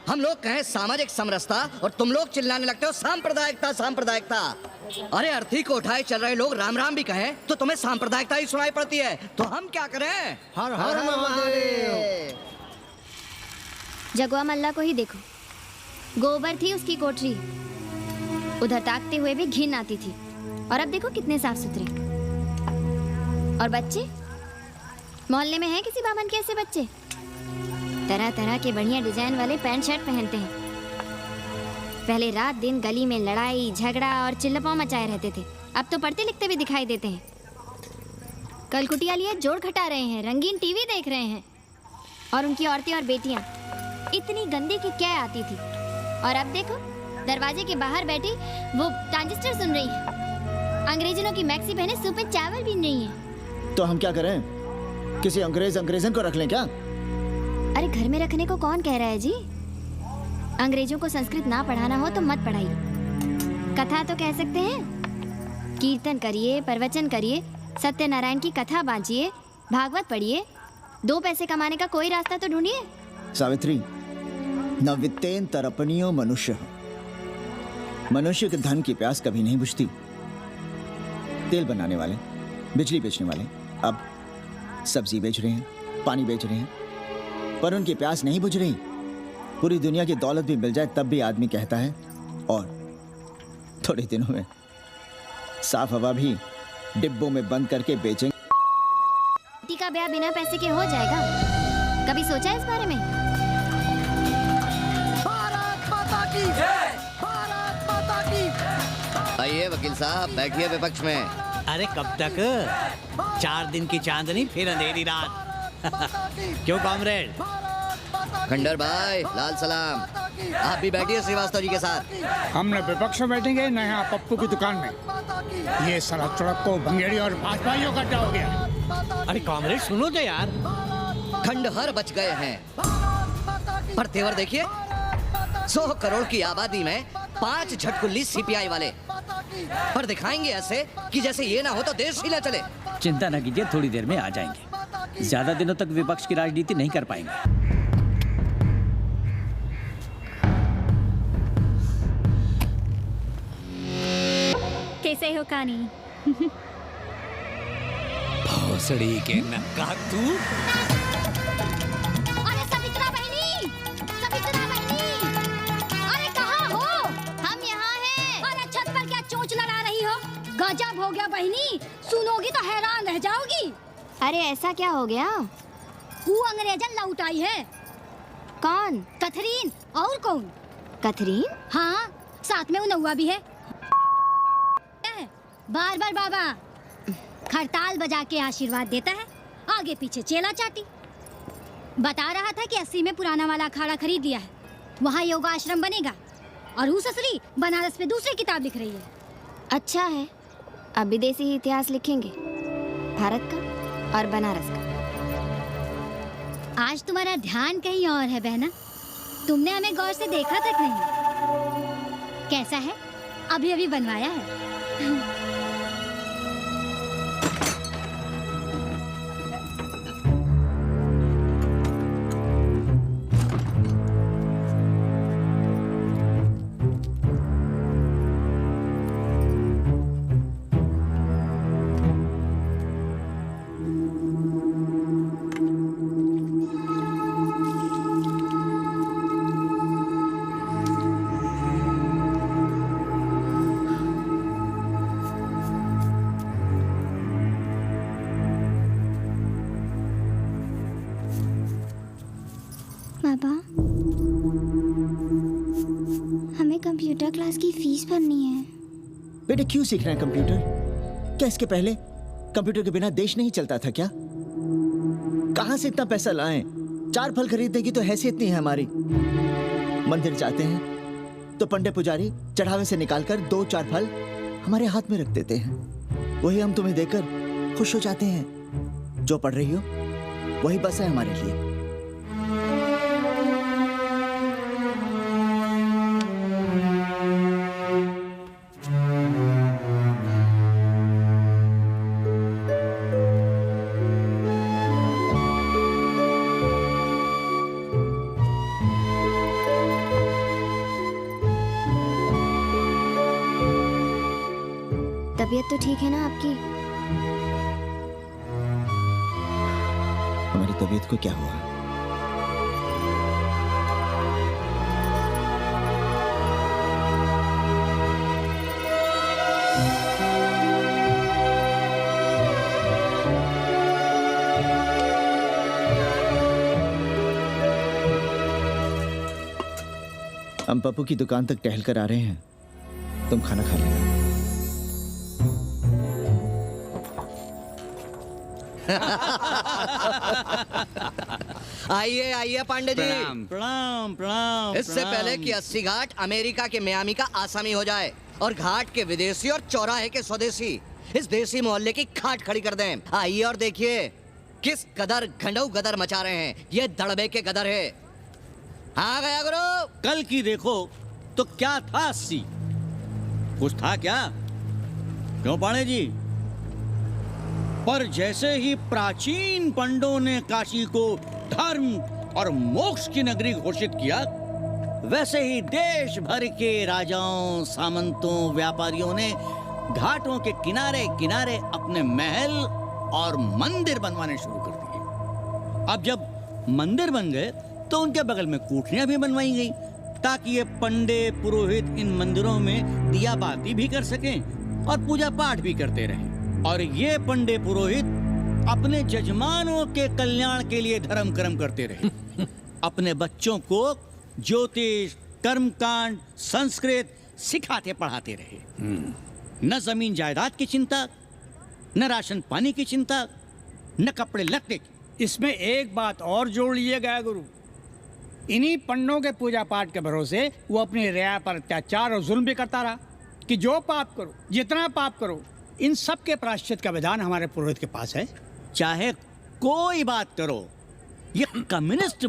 हम लोग कहें सामाजिक समरसता और तुम लोग चिल्लाने लगते हो सांप्रदायिकता सांप्रदायिकता। अरे अर्थी को उठाए चल रहे लोग राम राम भी कहें तो तुम्हें सांप्रदायिकता ही सुनाई पड़ती है। तो हम क्या करें? हर हर महादेव। जगवा मल्ला को ही देखो, गोबर थी उसकी कोठरी, उधर ताकते हुए भी घिन आती थी, और अब देखो कितने साफ सुथरे। और बच्चे मोहल्ले में हैं किसी बामन के ऐसे बच्चे? तरह तरह के बढ़िया डिजाइन वाले पैंट शर्ट पहनते हैं। पहले रात दिन गली में लड़ाई झगड़ा और चिल्लपाव मचाए रहते थे, अब तो पढ़ते लिखते भी दिखाई देते हैं। कल कुटिया लिए जोड़ खटा रहे हैं, रंगीन टीवी देख रहे हैं, और उनकी औरतें और बेटियां इतनी गंदी की क्या आती थी, और अब देखो दरवाजे के बाहर बैठी वो ट्रांजिस्टर सुन रही है। अंग्रेजनों की मैक्सी पहने सूप में चावल भी नहीं है। तो हम क्या करें? किसी अंग्रेजन को रख लें क्या? अरे घर में रखने को कौन कह रहा है जी? अंग्रेजों को संस्कृत ना पढ़ाना हो तो मत पढ़ाइए। कथा तो कह सकते हैं, कीर्तन करिए, प्रवचन करिए, सत्यनारायण की कथा बांचिए, भागवत पढ़िए, 2 पैसे कमाने का कोई रास्ता तो ढूंढिए। सावित्री, न वित्तेन तरपनियो मनुष्य। मनुष्य के धन की प्यास कभी नहीं बुझती। तेल बनाने वाले, बिजली बेचने वाले अब सब्जी बेच रहे हैं, पानी बेच रहे हैं, पर उनकी प्यास नहीं बुझ रही। पूरी दुनिया की दौलत भी मिल जाए तब भी आदमी कहता है और थोड़े दिनों में साफ हवा भी डिब्बों में बंद करके बेचेंगे। बेटी का ब्याह बिना पैसे के हो जाएगा? कभी सोचा है इस बारे में? भारत माता की जय! भारत माता की। आइए वकील साहब, बैठिए विपक्ष में। अरे कब तक? 4 दिन की चांदनी फिर अंधेरी रात। क्यों कॉमरेड? खंडर भाई, लाल सलाम। आप भी बैठिए श्रीवास्तव जी के साथ। हम न विपक्ष में बैठेंगे न यहाँ पप्पू की दुकान में। ये सड़क चौड़क को भंगेड़ी और भाजपाइयों का अड्डा हो गया। अरे कॉमरेड सुनो तो यार। खंडहर बच गए हैं, पर तेवर देखिए, 100 करोड़ की आबादी में 5 झटकुल्ली सीपीआई वाले, पर दिखाएंगे ऐसे कि जैसे ये ना हो तो देश ही ना चले। चिंता न कीजिए, थोड़ी देर में आ जाएंगे। ज्यादा दिनों तक विपक्ष की राजनीति नहीं कर पाएंगे। कैसे हो कानी? भोसड़ी के नक्का तू। अरे सवित्रा बहनी, सवित्रा बहनी, अरे कहाँ हो? हम यहाँ हैं। अरे छत पर क्या चोंच लड़ा रही हो? गजब हो गया बहनी, सुनोगी तो हैरान रह जाओगी। अरे ऐसा क्या हो गया? वो अंग्रेजन लौट आई है। कौन? कथरीन। और कौन? कथरीन? हाँ, साथ में उनहुआ भी है। बार बार बाबा खड़ताल बजा के आशीर्वाद देता है, आगे पीछे चेला चाटी। बता रहा था कि 80 में पुराना वाला अखाड़ा खरीद लिया है, वहाँ योगा आश्रम बनेगा, और वो ससुरी बनारस में दूसरी किताब लिख रही है। अच्छा है, अब विदेशी इतिहास लिखेंगे, भारत का और बनारस का। आज तुम्हारा ध्यान कहीं और है बहना, तुमने हमें गौर से देखा तक नहीं। कैसा है? अभी अभी बनवाया है। पापा, हमें कंप्यूटर क्लास की फीस भरनी है। बेटे क्यों सीखना है कंप्यूटर? क्या इसके पहले कंप्यूटर के बिना देश नहीं चलता था क्या? कहां से इतना पैसा लाएं? 4 फल खरीदने की तो हैसियत नहीं है हमारी। मंदिर जाते हैं तो पंडे पुजारी चढ़ावे से निकालकर 2-4 फल हमारे हाथ में रख देते हैं। वही हम तुम्हें देकर खुश हो जाते हैं। जो पढ़ रही हो वही बस है हमारे लिए। तबीयत तो ठीक है ना आपकी? हमारी तबीयत को क्या हुआ? हम पप्पू की दुकान तक टहल कर आ रहे हैं, तुम खाना खा लेना। आइए आइए पांडे जी। प्रणाम प्रणाम प्रणाम। इससे पहले कि 80 घाट अमेरिका के मियामी का आसामी हो जाए और घाट के विदेशी और चौराहे के स्वदेशी इस देसी मोहल्ले की खाट खड़ी कर दें। आइए और देखिए किस कदर घंडऊ गदर मचा रहे हैं। ये दड़बे के गदर है। हाँ गया गुरु। कल की देखो तो क्या था 80? कुछ था क्या? क्यों पांडे जी? पर जैसे ही प्राचीन पंडों ने काशी को धर्म और मोक्ष की नगरी घोषित किया, वैसे ही देश भर के राजाओं, सामंतों, व्यापारियों ने घाटों के किनारे किनारे अपने महल और मंदिर बनवाने शुरू कर दिए। अब जब मंदिर बन गए तो उनके बगल में कोठरियां भी बनवाई गई ताकि ये पंडे पुरोहित इन मंदिरों में दिया बाती भी कर सकें और पूजा पाठ भी करते रहें। और ये पंडे पुरोहित अपने जजमानों के कल्याण के लिए धर्म कर्म करते रहे। अपने बच्चों को ज्योतिष, कर्मकांड, संस्कृत सिखाते पढ़ाते रहे। न जमीन जायदाद की चिंता, न राशन पानी की चिंता, न कपड़े लत्ते की। इसमें एक बात और जोड़ लिया गया गुरु। इन्हीं पंडों के पूजा पाठ के भरोसे वो अपनी रिया पर अत्याचार और जुल्म भी करता रहा कि जो पाप करो, जितना पाप करो, इन सब के प्रायश्चित का विधान हमारे पुरोहित के पास है। चाहे कोई बात करो, ये कम्युनिस्ट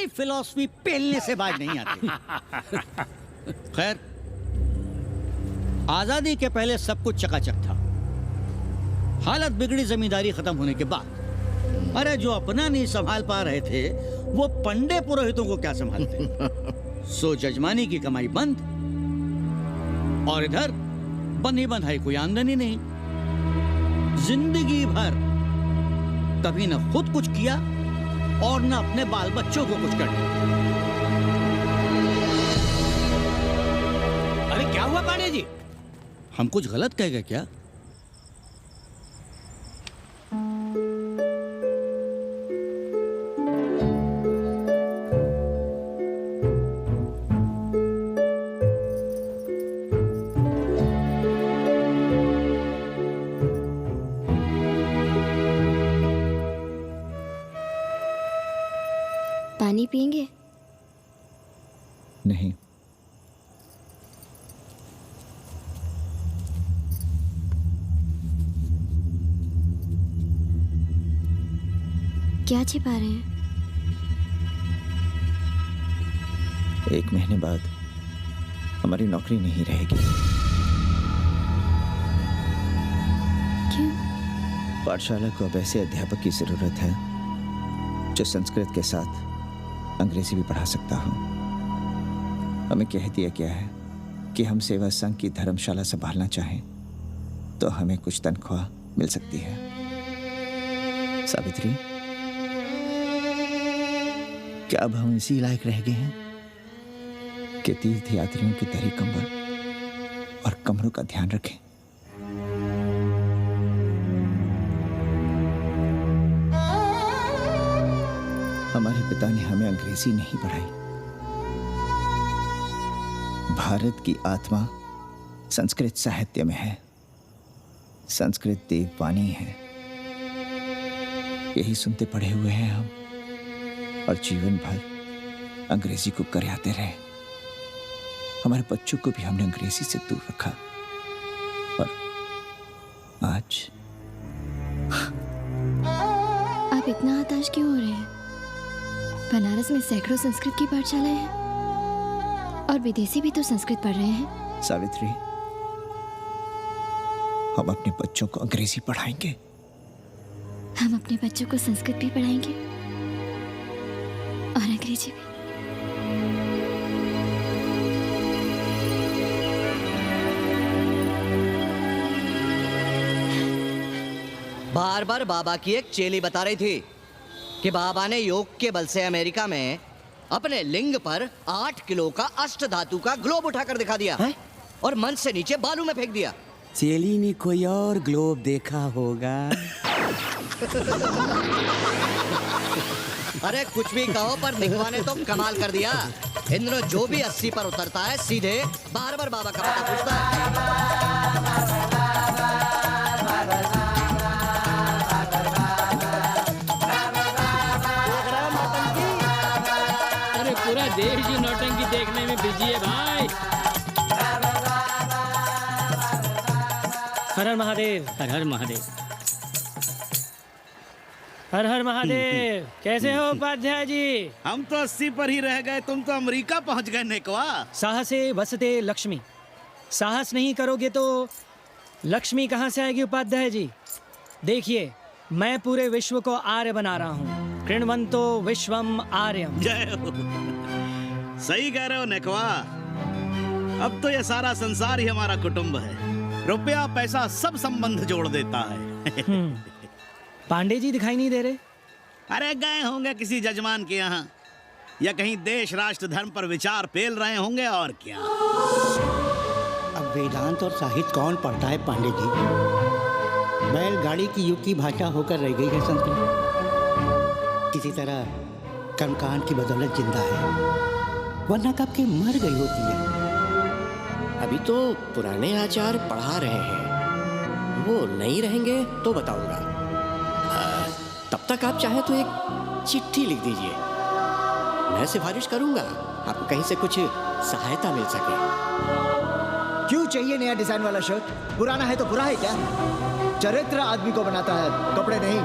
फिलॉसफी पेलने से बाज नहीं आती। खैर, आजादी के पहले सब कुछ चकाचक था। हालत बिगड़ी जमींदारी खत्म होने के बाद। अरे जो अपना नहीं संभाल पा रहे थे वो पंडे पुरोहितों को क्या संभालते। सो जजमानी की कमाई बंद और इधर बंधी बंधाई कोई आमदनी नहीं। जिंदगी भर कभी न खुद कुछ किया और न अपने बाल बच्चों को कुछ कर दिया। अरे क्या हुआ पांडे जी? हम कुछ गलत कह गए क्या? पानी पिएंगे? नहीं। क्या छिपा रहे हैं? 1 महीने बाद हमारी नौकरी नहीं रहेगी। क्यों? पाठशाला को अब ऐसे अध्यापक की जरूरत है जो संस्कृत के साथ अंग्रेजी भी पढ़ा सकता हो। हमें कह दिया गया है कि हम सेवा संघ की धर्मशाला संभालना चाहें तो हमें कुछ तनख्वाह मिल सकती है। सावित्री, क्या अब हम इसी लायक रह गए हैं कि तीर्थ यात्रियों की दरी कंबल और कमरों का ध्यान रखें? हमारे पिता ने हमें अंग्रेजी नहीं पढ़ाई। भारत की आत्मा संस्कृत साहित्य में है। संस्कृत देववाणी है। यही सुनते पढ़े हुए हैं हम, और जीवन भर अंग्रेजी को करयाते रहे। हमारे बच्चों को भी हमने अंग्रेजी से दूर रखा, और आज आप इतना हताश क्यों हो रहे हैं? बनारस में सैकड़ों संस्कृत की पाठशालाएं हैं और विदेशी भी तो संस्कृत पढ़ रहे हैं। सावित्री, हम अपने बच्चों को अंग्रेजी पढ़ाएंगे। हम अपने बच्चों को संस्कृत भी पढ़ाएंगे और अंग्रेजी भी। बार बार बाबा की एक चेली बता रही थी कि बाबा ने योग के बल से अमेरिका में अपने लिंग पर 8 किलो का अष्ट धातु का ग्लोब उठाकर दिखा दिया है? और मंच से नीचे बालू में फेंक दिया। चेली ने कोई और ग्लोब देखा होगा। अरे कुछ भी कहो, पर निकवा ने तो कमाल कर दिया। इंद्र जो भी 80 पर उतरता है सीधे बार बार बाबा का पता पूछता है। पूरा देश ही नौटंकी देखने में बिजी है भाई। हर हर महादेव। हर हर महादेव। हर हर महादेव। कैसे हो उपाध्याय जी? हम तो 80 पर ही रह गए, तुम तो अमेरिका पहुंच गए नेकवा। साहसे वसते लक्ष्मी। साहस नहीं करोगे तो लक्ष्मी कहाँ से आएगी उपाध्याय जी? देखिए, मैं पूरे विश्व को आर्य बना रहा हूँ। कृण्वन्तो विश्वम आर्यम। जय हो। सही कह रहे हो नेकवा। अब तो ये सारा संसार ही हमारा कुटुंब है। रुपया पैसा सब संबंध जोड़ देता है। पांडे जी दिखाई नहीं दे रहे? अरे गए होंगे किसी जजमान के यहाँ, या कहीं देश राष्ट्र धर्म पर विचार पेल रहे होंगे, और क्या। अब वेदांत और साहित्य कौन पढ़ता है पांडे जी? बैलगाड़ी की युग की भाषा होकर रह गई है संस्कृत। किसी तरह कर्मकांड की बदौलत जिंदा है, वरना कब के मर गई होती है। अभी तो पुराने आचार पढ़ा रहे हैं, वो नहीं रहेंगे तो बताऊंगा। तब तक आप चाहे तो एक चिट्ठी लिख दीजिए, मैं सिफारिश करूंगा, आपको कहीं से कुछ सहायता मिल सके। क्यों चाहिए नया डिजाइन वाला शर्ट? पुराना है तो बुरा है क्या? चरित्र आदमी को बनाता है, कपड़े नहीं।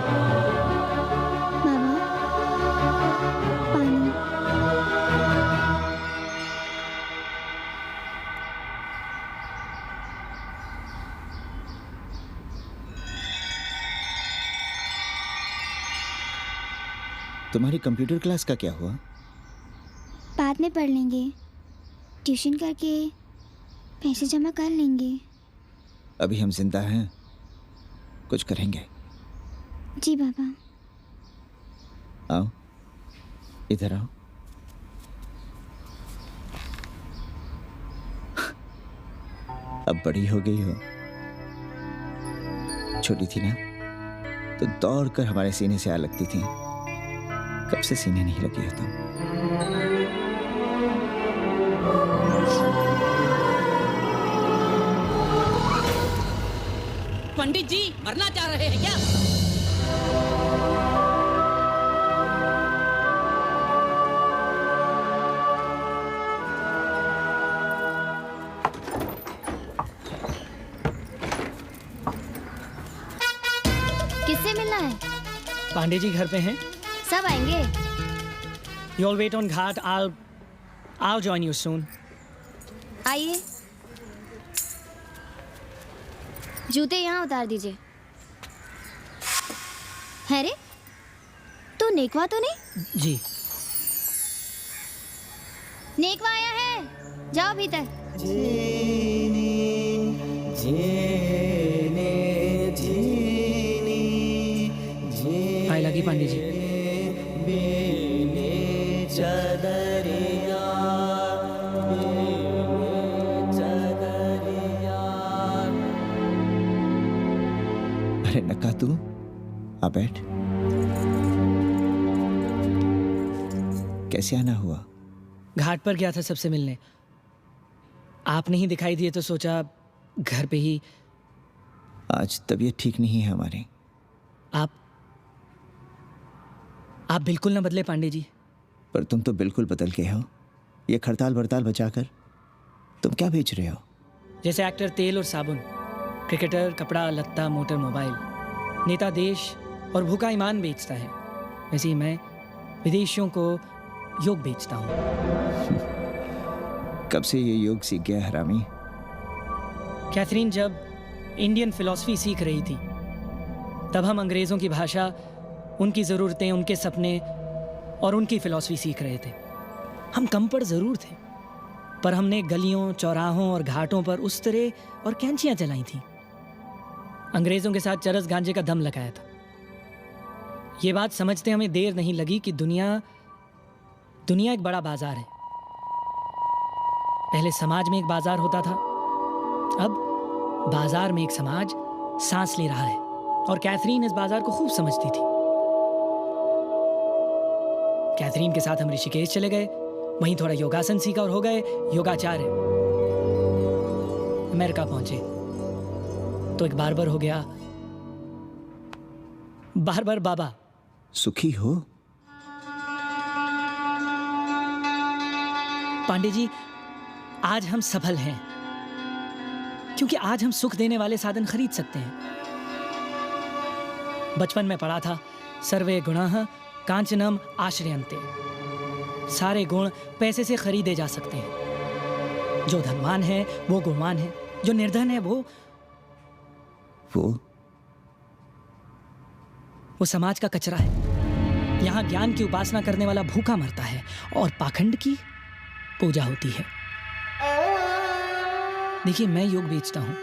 तुम्हारी कंप्यूटर क्लास का क्या हुआ? बाद में पढ़ लेंगे, ट्यूशन करके पैसे जमा कर लेंगे। अभी हम जिंदा हैं, कुछ करेंगे। जी बाबा। आओ, इधर आओ। अब बड़ी हो गई हो। छोटी थी ना तो दौड़ कर हमारे सीने से आ लगती थी। कब से सीने नहीं लगी हो तुम? पंडित जी मरना चाह रहे हैं क्या? किससे मिलना है? पांडे जी घर पे हैं। सब आएंगे। You all wait on Ghat. I'll join you soon. आइए, जूते यहाँ उतार दीजिए। है रे, तू नेकवा तो नहीं? जी। नेकवा आया है, जाओ भीतर। आए लगी पांडे जी। अरे नक्का तू आ बैठ। कैसे आना हुआ? घाट पर गया था सबसे मिलने। आप नहीं दिखाई दिए तो सोचा घर पे ही। आज तबीयत ठीक नहीं है हमारी। आप बिल्कुल ना बदले पांडे जी। पर तुम तो बिल्कुल बदल गए हो। ये खड़ताल बड़ताल बचाकर तुम क्या बेच रहे हो? जैसे एक्टर तेल और साबुन, क्रिकेटर कपड़ा लत्ता मोटर मोबाइल, नेता देश और भूखा ईमान बेचता है, वैसे ही मैं विदेशियों को योग बेचता हूँ। कब से ये योग सीख गया हरामी? कैथरीन जब इंडियन फिलॉसफी सीख रही थी तब हम अंग्रेज़ों की भाषा, उनकी ज़रूरतें, उनके सपने और उनकी फिलॉसफी सीख रहे थे। हम कम पढ़ ज़रूर थे, पर हमने गलियों, चौराहों और घाटों पर उस तरह और कैंचियाँ चलाई थीं। अंग्रेज़ों के साथ चरस गांजे का दम लगाया था। ये बात समझते हमें देर नहीं लगी कि दुनिया एक बड़ा बाजार है। पहले समाज में एक बाजार होता था, अब बाजार में एक समाज सांस ले रहा है, और कैथरीन इस बाजार को खूब समझती थी। कैथरीन के साथ हम ऋषिकेश चले गए, वहीं थोड़ा योगासन सीखा और हो गए योगाचार्य। अमेरिका पहुंचे तो एक बार्बर हो गया, बार्बर बाबा। सुखी हो? पांडे जी, आज हम सफल हैं क्योंकि आज हम सुख देने वाले साधन खरीद सकते हैं। बचपन में पढ़ा था, सर्वे गुणाः कांचनम आश्रयन्ते। सारे गुण पैसे से खरीदे जा सकते हैं। जो धनवान है वो गुणवान है, जो निर्धन है वो समाज का कचरा है। यहाँ ज्ञान की उपासना करने वाला भूखा मरता है और पाखंड की पूजा होती है। देखिए, मैं योग बेचता हूँ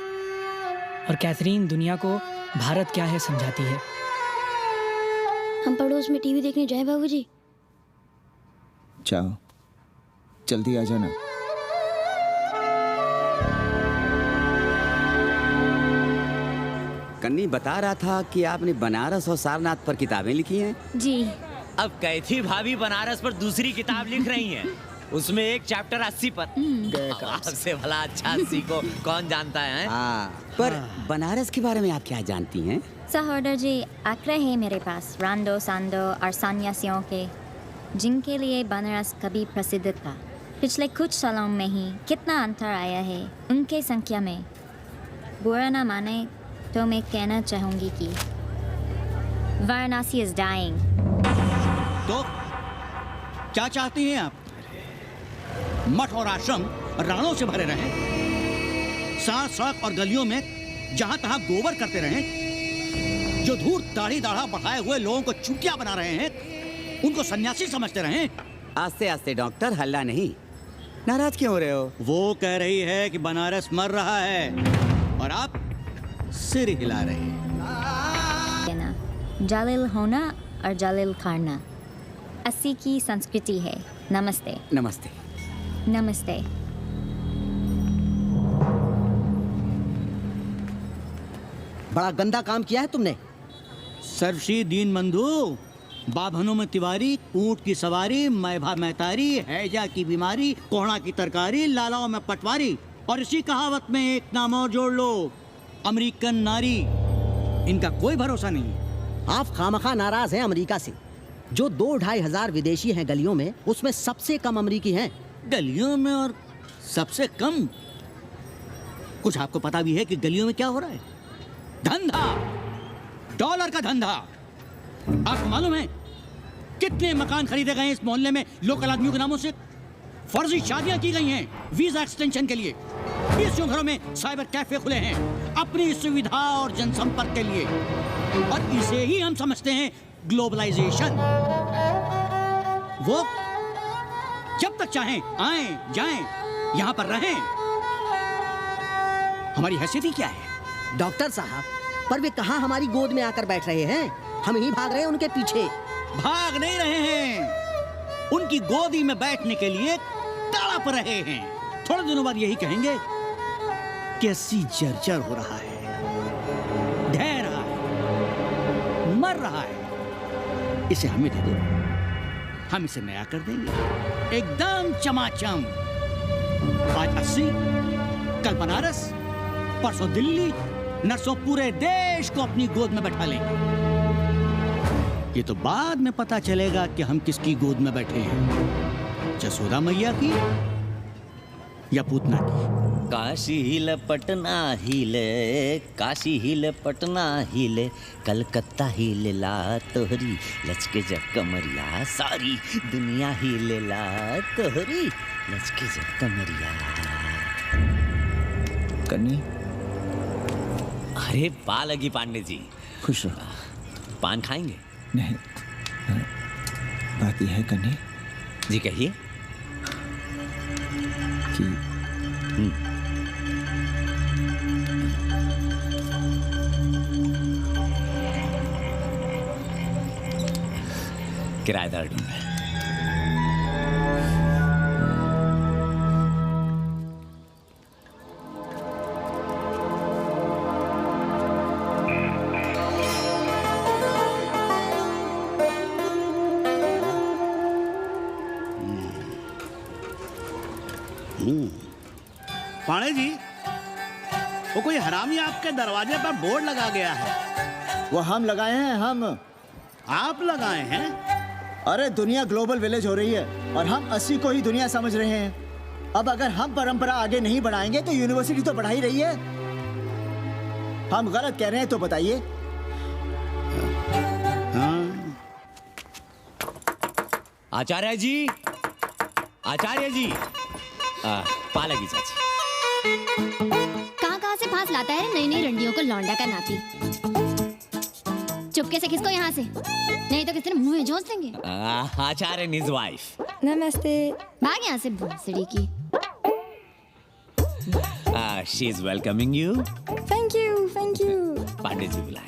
और कैथरीन दुनिया को भारत क्या है समझाती है। हम पड़ोस में टीवी देखने जाए बाबूजी? जाओ, जल्दी आ जाना। कन्नी बता रहा था कि आपने बनारस और सारनाथ पर किताबें लिखी हैं। जी। अब कैथी भाभी बनारस पर दूसरी किताब लिख रही हैं। उसमें एक चैप्टर 80 पर। आपसे भला अच्छा 80 को कौन जानता है? पर बनारस के बारे में आप क्या जानती हैं? सहोदर जी, आंकड़े हैं मेरे पास रांडो सांडो और सन्यासियों के, जिनके लिए बनारस कभी प्रसिद्ध था। पिछले कुछ सालों में ही कितना अंतर आया है उनके संख्या में। बुरा ना माने तो मैं कहना चाहूँगी कि वाराणसी इज डाइंग। तो क्या चाहती हैं आप? मठ और आश्रम राणों से भरे रहें, सड़क और गलियों में जहां तहां गोबर करते रहें, जो धूर्त दाढ़ी दाढ़ा बढ़ाए हुए लोगों को चुटिया बना रहे हैं उनको सन्यासी समझते रहें। आस्ते आस्ते डॉक्टर, हल्ला नहीं। नाराज क्यों हो रहे हो? वो कह रही है कि बनारस मर रहा है और आप सिर हिला रहे हैं। जालिल होना और जालिल खाना 80 की संस्कृति है। नमस्ते। नमस्ते। नमस्ते। बड़ा गंदा काम किया है तुमने। सर्वश्री दीन बंधु, बाभनों में तिवारी, ऊंट की सवारी, मैभा मैतारी, हैजा की बीमारी, कोहड़ा की तरकारी, लालाओं में पटवारी, और इसी कहावत में एक नाम और जोड़ लो, अमेरिकन नारी। इनका कोई भरोसा नहीं। आप खामखा नाराज हैं अमेरिका से। जो 2-2.5 हजार विदेशी हैं गलियों में, उसमें सबसे कम अमेरिकी हैं। गलियों में और सबसे कम? कुछ आपको पता भी है कि गलियों में क्या हो रहा है? धंधा, डॉलर का धंधा। आपको मालूम है कितने मकान खरीदे गए इस मोहल्ले में लोकल आदमियों के नामों से? फर्जी शादियां की गई हैं वीजा एक्सटेंशन के लिए। 20 घरों में साइबर कैफे खुले हैं अपनी सुविधा और जनसंपर्क के लिए, और इसे ही हम समझते हैं ग्लोबलाइजेशन। वो जब तक चाहें आएं जाएं, यहां पर रहें। हमारी हैसियत ही क्या है? डॉक्टर साहब, पर वे कहाँ हमारी गोद में आकर बैठ रहे हैं? हम ही भाग रहे हैं उनके पीछे। भाग नहीं रहे हैं, उनकी गोदी में बैठने के लिए तड़प रहे हैं। थोड़े दिनों बाद यही कहेंगे कि अस्सी जर्जर हो रहा है, ढह रहा है, मर रहा है, इसे हमें दे दो, हम इसे नया कर देंगे एकदम चमाचम। आज 80, कल बनारस, परसों दिल्ली, नर्सों पूरे देश को अपनी गोद में बैठा लेंगे। ये तो बाद में पता चलेगा कि हम किसकी गोद में बैठे हैं, जसोदा मैया की या पूतना की। काशी हिले पटना हिले, काशी हिले पटना हिले, कलकत्ता हिले ला तोहरी, लचके जब कमरिया, सारी दुनिया हिले ला तोहरी, लचके जब कमरिया। कन्नी, अरे पा लगी पांडे जी। खुश रहो। पान खाएंगे? नहीं, बात यह है कन्नी जी, कहिए। कि किराएदार ढूंढे। पाणे जी, वो कोई हरामी आपके दरवाजे पर बोर्ड लगा गया है। वो हम लगाए हैं। हम? आप लगाए हैं? अरे दुनिया ग्लोबल विलेज हो रही है और हम 80 को ही दुनिया समझ रहे हैं। अब अगर हम परंपरा आगे नहीं बढ़ाएंगे तो यूनिवर्सिटी तो बढ़ा ही रही है। हम गलत कह रहे हैं तो बताइए। आचार्य जी, आचार्य जी, पालगी चाची। कहाँ से फांस लाता है नई नई रंडियों को लौंडा का नाती। चुपके से खिसको यहाँ से, नहीं तो किसी ने मुंह में जोश देंगे। आचार्य and his wife। नमस्ते। भाग यहाँ से भूसड़ी की। She is welcoming you। Thank you, thank you. Pandey ji बुलाए।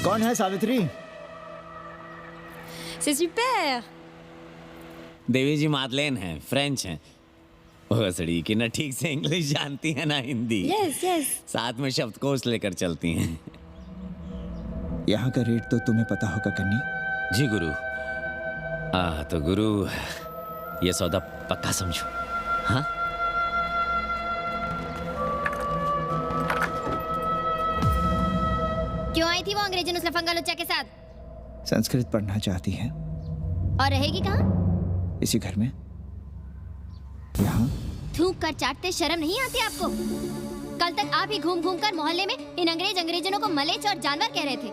कौन है सावित्री? C'est super। देवी जी मादलेन हैं, फ्रेंच हैं। भोसड़ी की ना ठीक से इंग्लिश जानती है ना हिंदी। Yes yes. साथ में शब्दकोश लेकर चलती हैं। यहाँ का रेट तो तुम्हें पता होगा कन्नी। जी गुरु। तो गुरु, ये सौदा पक्का समझो। हाँ? क्यों आई थी वो अंग्रेजन उस लफंगा लुच्चा के साथ? संस्कृत पढ़ना चाहती है। और रहेगी कहाँ? इसी घर में, यहाँ। थूक कर चाटते शर्म नहीं आती आपको? कल तक आप ही घूम घूम कर मोहल्ले में इन अंग्रेजनों को मलेच और जानवर कह रहे थे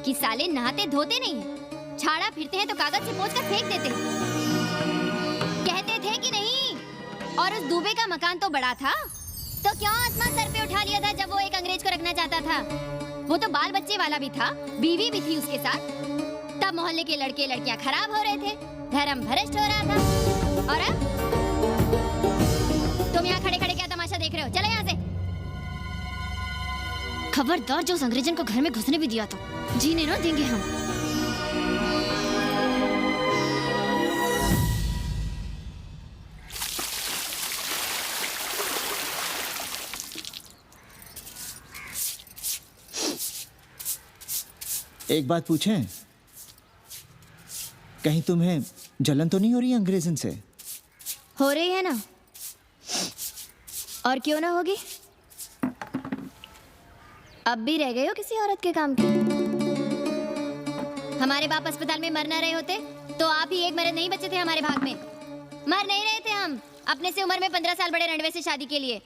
कि साले नहाते धोते नहीं हैं, छाड़ा फिरते हैं तो कागज से पोंछ कर फेंक देते हैं। कहते थे कि नहीं? और उस दूबे का मकान तो बड़ा था, तो क्यों आसमान सर पे उठा लिया था जब वो एक अंग्रेज को रखना चाहता था? वो तो बाल बच्चे वाला भी था, बीवी भी थी उसके साथ। तब मोहल्ले के लड़के लड़कियां खराब हो रहे थे, धर्म भ्रष्ट हो रहा था। और अब तुम यहाँ खड़े खड़े क्या तमाशा देख रहे हो? चले यहाँ से। खबरदार, जो उस अंग्रेजन को घर में घुसने भी दिया तो जीने ना देंगे हम। एक बात पूछें, कहीं तुम्हें जलन तो नहीं हो रही है अंग्रेजन से? हो रही है ना, और क्यों ना होगी? अब भी रह गए हो किसी औरत के काम की? हमारे बाप अस्पताल में मर न रहे होते तो आप ही एक मर्द नहीं बचे थे हमारे भाग में। मर नहीं रहे थे हम अपने से उम्र में 15 साल बड़े रणवे से शादी के लिए।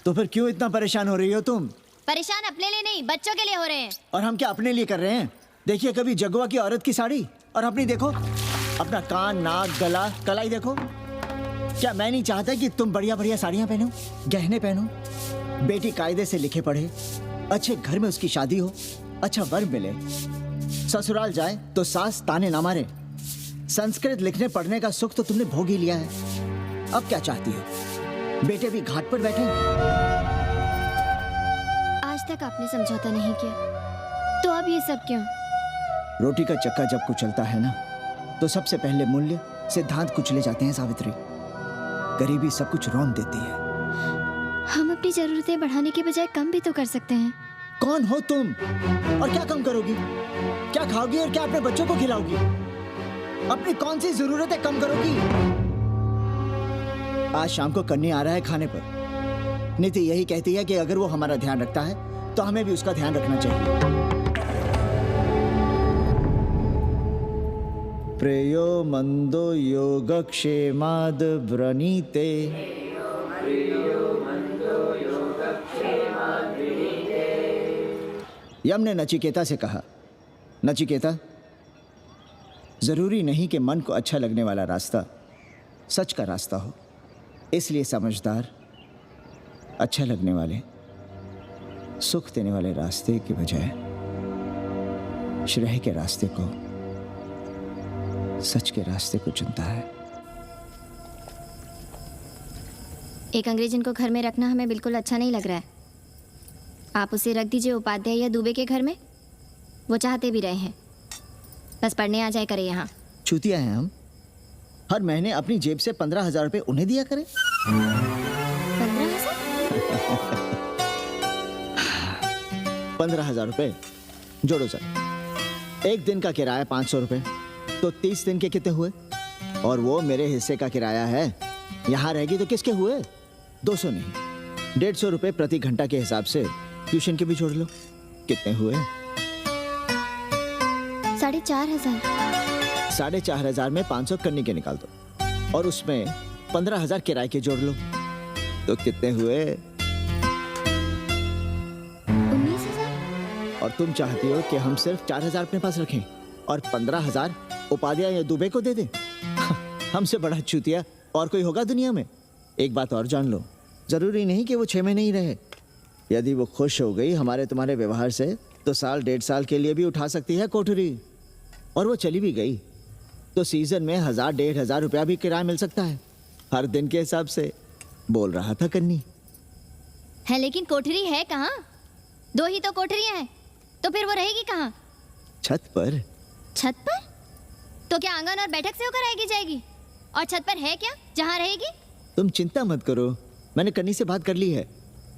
तो फिर क्यों इतना परेशान हो रही हो तुम? परेशान अपने लिए नहीं, बच्चों के लिए हो रहे हैं। और हम क्या अपने लिए कर रहे हैं? देखिए कभी जगुआ की औरत की साड़ी और अपनी देखो। अपना कान, नाक, गला, कलाई देखो। क्या मैं नहीं चाहता कि तुम बढ़िया बढ़िया साड़ियां पहनो, गहने पहनो, बेटी कायदे से लिखे पढ़े, अच्छे घर में उसकी शादी हो, अच्छा वर मिले, ससुराल जाए तो सास ताने ना मारे। संस्कृत लिखने पढ़ने का सुख तो तुमने भोग ही लिया है। अब क्या चाहती हो? बेटे भी घाट पर बैठे। आज तक आपने समझौता नहीं किया, तो अब ये सब क्यों? रोटी का चक्का जब कुचलता है ना, तो सबसे पहले मूल्य सिद्धांत कुचले जाते हैं सावित्री। गरीबी सब कुछ रौंद देती है। हम अपनी जरूरतें बढ़ाने के बजाय कम भी तो कर सकते हैं। कौन हो तुम और क्या कम करोगी? क्या खाओगी और क्या अपने बच्चों को खिलाओगी? अपनी कौन सी जरूरतें कम करोगी? आज शाम को कन्नी आ रहा है खाने पर। नीति यही कहती है कि अगर वो हमारा ध्यान रखता है तो हमें भी उसका ध्यान रखना चाहिए। प्रेयो मंदो योगक्षेमाद व्रणीते। यम ने नचिकेता से कहा, नचिकेता, जरूरी नहीं कि मन को अच्छा लगने वाला रास्ता सच का रास्ता हो। इसलिए समझदार, अच्छा लगने वाले, सुख देने वाले रास्ते के बजाय श्रेय के रास्ते को, सच के रास्ते को चुनता है। एक अंग्रेज इनको घर में रखना हमें बिल्कुल अच्छा नहीं लग रहा है। आप उसे रख दीजिए उपाध्याय या दुबे के घर में। वो चाहते भी रहे हैं, बस पढ़ने आ जाए करे यहाँ। चूतिया हैं हम। हर महीने अपनी जेब से 15,000 रुपए उन्हें दिया करें। 15,000 रुपए जोड़ो सर। एक दिन का किराया 500 रुपए, तो 30 दिन के कितने हुए? और वो मेरे हिस्से का किराया है। यहाँ रहेगी तो किसके हुए? 200 नहीं, 150 रुपए प्रति घंटा के हिसाब से ट्यूशन के भी जोड़ लो। कितने हुए? 4,500। 4,500 में 500 कन्नी के निकाल दो और उसमें 15,000 किराए के जोड़ लो, तो कितने हुए? 19,000। और तुम चाहती हो कि हम सिर्फ 4,000 अपने पास रखें और 15,000 उपाध्याय या दुबे को दे दें? हमसे बड़ा चूतिया और कोई होगा दुनिया में? एक बात और जान लो, जरूरी नहीं कि वो 6 महीने ही रहे। यदि वो खुश हो गई हमारे तुम्हारे व्यवहार से, तो साल 1.5 साल के लिए भी उठा सकती है कोठरी। और वो चली भी गई तो सीजन में 1,000-1,500 रुपया भी किराया मिल सकता है, हर दिन के हिसाब से। बोल रहा था कन्नी है, लेकिन कोठरी है कहाँ? 2 ही तो कोठरियाँ हैं, तो फिर वो रहेगी कहाँ? छत पर। छत पर? तो क्या आंगन और बैठक से होकर आएगी जाएगी? और छत पर है क्या जहाँ रहेगी? तुम चिंता मत करो, मैंने कन्नी से बात कर ली है।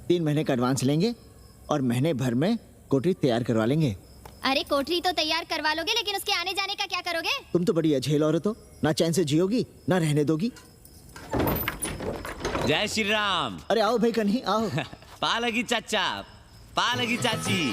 3 महीने का एडवांस लेंगे और महीने भर में कोठरी तैयार करवा लेंगे। अरे कोठरी तो तैयार करवा लोगे, लेकिन उसके आने जाने का क्या करोगे? तुम तो बड़ी अझेल औरत हो, ना चैन से जियोगी ना रहने दोगी। जय श्री राम। अरे आओ भाई कन्ही आओ। पा लगी चाचा, पा लगी चाची।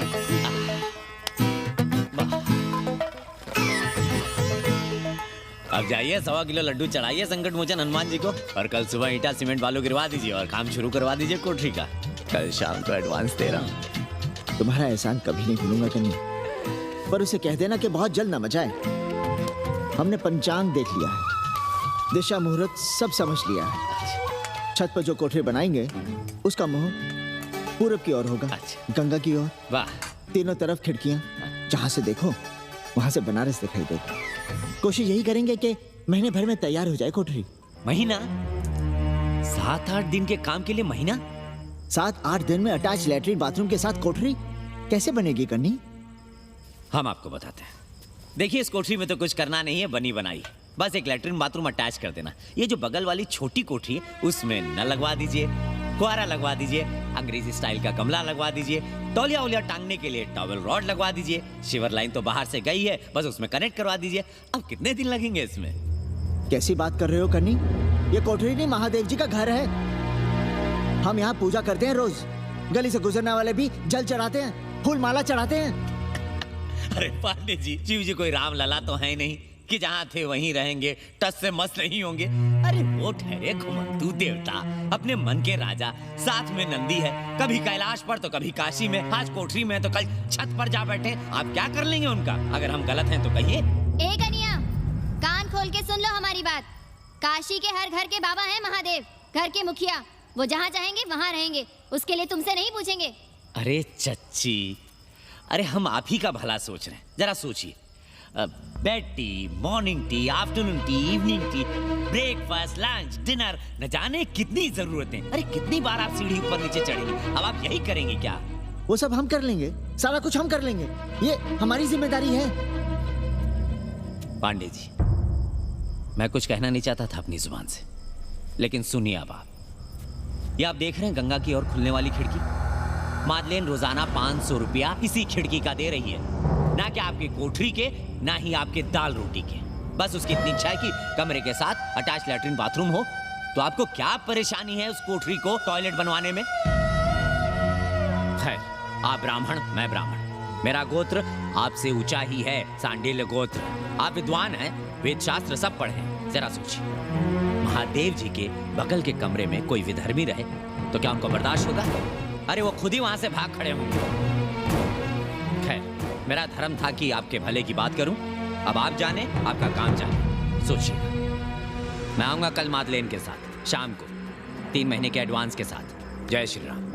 अब जाइए 1.25 किलो लड्डू चढ़ाइए संकट मोचन हनुमान जी को, और कल सुबह ईटा सीमेंट बालू गिरवा दीजिए और काम शुरू करवा दीजिए कोठरी का। कल शाम को एडवांस दे रहा हूँ। तुम्हारा एहसान कभी नहीं भूलूंगा कन्नी, पर उसे कह देना कि बहुत जल्द न मचाए। हमने पंचांग देख लिया है, दिशा मुहूर्त सब समझ लिया है। छत पर जो कोठरी बनाएंगे उसका मुंह पूरब की ओर होगा, गंगा की ओर। वाह। तीनों तरफ खिड़कियां, जहां से देखो वहां से बनारस दिखाई देगा। कोशिश यही करेंगे कि महीने भर में तैयार हो जाए कोठरी। महीना? 7-8 दिन के काम के लिए महीना? 7-8 दिन में अटैच लैट्रिन बाथरूम के साथ कोठरी कैसे बनेगी कन्नी? हम आपको बताते हैं। देखिए, इस कोठरी में तो कुछ करना नहीं है, बनी बनाई। बस एक लैट्रिन बाथरूम अटैच कर देना। ये जो बगल वाली छोटी कोठरी है उसमें नल लगवा दीजिए, फुहारा लगवा दीजिए, अंग्रेजी स्टाइल का गमला लगवा दीजिए, तौलिया उलिया टांगने के लिए टॉवल रॉड लगवा दीजिए। शिवर लाइन तो बाहर से गई है, बस उसमें कनेक्ट करवा दीजिए। अब कितने दिन लगेंगे इसमें? कैसी बात कर रहे हो कन्नी? ये कोठरी नहीं, महादेव जी का घर है। हम यहाँ पूजा करते हैं रोज। गली से गुजरने वाले भी जल चढ़ाते हैं, फूल माला चढ़ाते हैं। अरे पांडे जी, शिव जी कोई राम लला तो है नहीं कि जहाँ थे वहीं रहेंगे, टस से मस्त नहीं होंगे। अरे वो ठहरे घुमंतू देवता, अपने मन के राजा, साथ में नंदी है, कभी कैलाश पर तो कभी काशी में, आज कोठरी में तो कल छत पर जा बैठे। आप क्या कर लेंगे उनका? अगर हम गलत हैं तो कहिए। ए कन्या, कान कान खोल के सुन लो हमारी बात। काशी के हर घर के बाबा हैं महादेव, घर के मुखिया। वो जहाँ चाहेंगे वहाँ रहेंगे, उसके लिए तुमसे नहीं पूछेंगे। अरे चच्ची, अरे हम आप ही का भला सोच रहे हैं, जरा सोचिए। Bed tea, morning tea, afternoon T, evening tea, breakfast, lunch, dinner, न जाने कितनी जरूरतें। अरे कितनी बार आप सीढ़ी ऊपर नीचे चढ़ेंगे, अब आप यही करेंगे क्या? वो सब हम कर लेंगे, सारा कुछ हम कर लेंगे, ये हमारी जिम्मेदारी है। पांडे जी, मैं कुछ कहना नहीं चाहता था अपनी जुबान से, लेकिन सुनिए अब आप। ये आप देख रहे हैं गंगा की ओर खुलने वाली खिड़की? मादलेन रोजाना 500 रुपया इसी खिड़की का दे रही है, ना कि आपकी कोठरी के, ना ही आपके दाल रोटी के। बस उसकी इतनी इच्छा है कि कमरे के साथ अटैच लैट्रिन बाथरूम हो। तो आपको क्या परेशानी है उस कोठरी को टॉयलेट बनवाने में? खैर, आप ब्राह्मण, मैं ब्राह्मण, मेरा गोत्र आपसे ऊंचा ही है, सांडिल्य गोत्र। आप विद्वान हैं, वेद शास्त्र सब पढ़े हैं। जरा सोचिए, महादेव जी के बगल के कमरे में कोई विधर्मी रहे तो क्या उनको बर्दाश्त होगा? अरे वो खुद ही वहां से भाग खड़े होंगे। खैर, मेरा धर्म था कि आपके भले की बात करूं। अब आप जाने, आपका काम जाने। सोचिएगा, मैं आऊंगा कल मादलेन के साथ शाम को 3 महीने के एडवांस के साथ। जय श्री राम।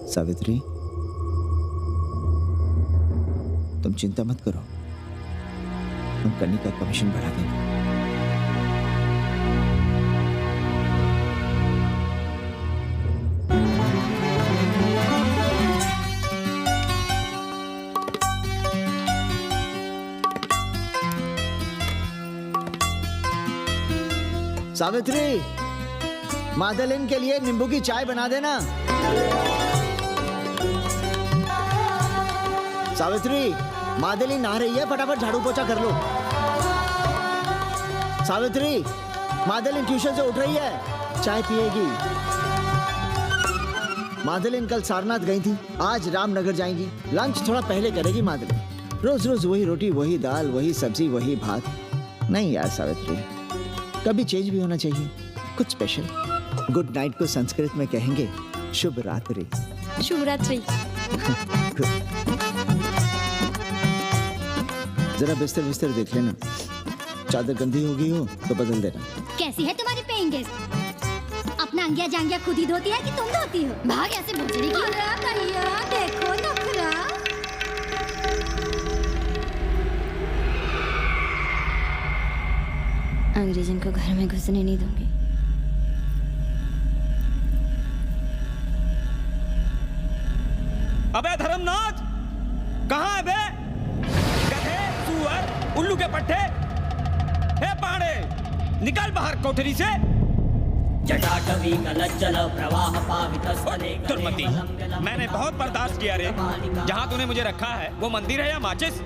सावित्री, तुम चिंता मत करो, हम कन्नी का कमीशन बढ़ा देंगे। सावित्री, मादलेन के लिए नींबू की चाय बना देना। सावित्री, मादलेन नहा रही है, फटाफट झाड़ू पोछा कर लो। सावित्री, मादलेन ट्यूशन से उठ रही है, चाय पिएगी। मादलेन कल सारनाथ गई थी, आज रामनगर जाएंगी। लंच थोड़ा पहले करेगी मादलेन। रोज रोज वही रोटी, वही दाल, वही सब्जी, वही भात। नहीं यार सावित्री, कभी चेंज भी होना चाहिए, कुछ स्पेशल। गुड नाइट को संस्कृत में कहेंगे शुभ रात्रि। शुभ रात्रि। जरा बिस्तर बिस्तर देख लेना, चादर गंदी हो गई हो तो बदल देना। कैसी है तुम्हारी पेइंग गेस्ट? अपना अंगिया जांगिया खुद ही धोती है कि तुम धोती हो? भाग ऐसे भोजड़ी की। भैया देखो नखरा। अंग्रेजन को घर में घुसने नहीं दूंगी। अबे धर्मनाथ, कहाँ है बे? गधे, सुअर, उल्लू के पट्टे। हे पांडे, निकल बाहर कोठरी से। जटाटवी कलज्जल प्रवाह पावितस्थले। दुर्मति, मैंने बहुत बर्दाश्त किया रे। जहाँ तूने मुझे रखा है वो मंदिर है या माचिस?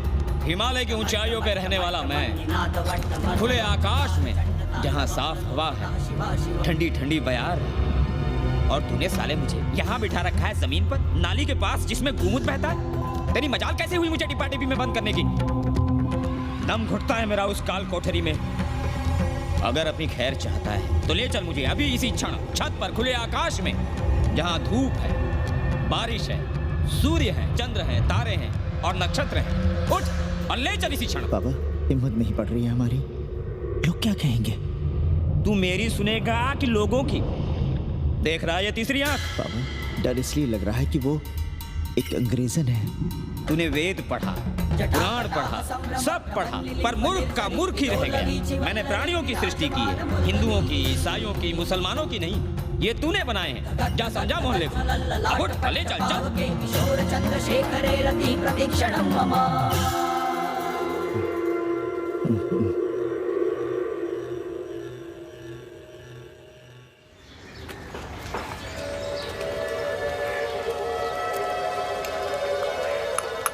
हिमालय की ऊंचाइयों पे रहने वाला मैं, खुले आकाश में जहाँ साफ हवा है, ठंडी ठंडी बयार, और तूने साले मुझे यहाँ बिठा रखा है जमीन पर, नाली के पास जिसमें गोमूत्र बहता है। तेरी मजाल कैसे हुई मुझे डिब्बा डिब्बी में बंद करने की? दम घुटता है मेरा उस काल कोठरी में। अगर अपनी खैर चाहता है तो ले चल मुझे अभी इसी क्षण छत पर खुले आकाश में, जहाँ धूप है, बारिश है, सूर्य है, चंद्र है, तारे हैं और नक्षत्र हैं। उठ और ले चल इसी क्षण। बाबा, हिम्मत नहीं पड़ रही है हमारी, लोग क्या कहेंगे? तू मेरी सुनेगा कि लोगों की? देख रहा है ये तीसरी आंख? बाबा, डर इसलिए लग रहा है कि वो एक अंग्रेजन है। तूने वेद पढ़ा, पुराण पढ़ा, सब पढ़ा, पर मूर्ख का मूर्ख ही रह गया। मैंने प्राणियों की सृष्टि की है, हिंदुओं की, ईसाइयों की, मुसलमानों की नहीं। ये तूने बनाए हैं। जा समझा मोहल्ले को। उठ, ले चल चल।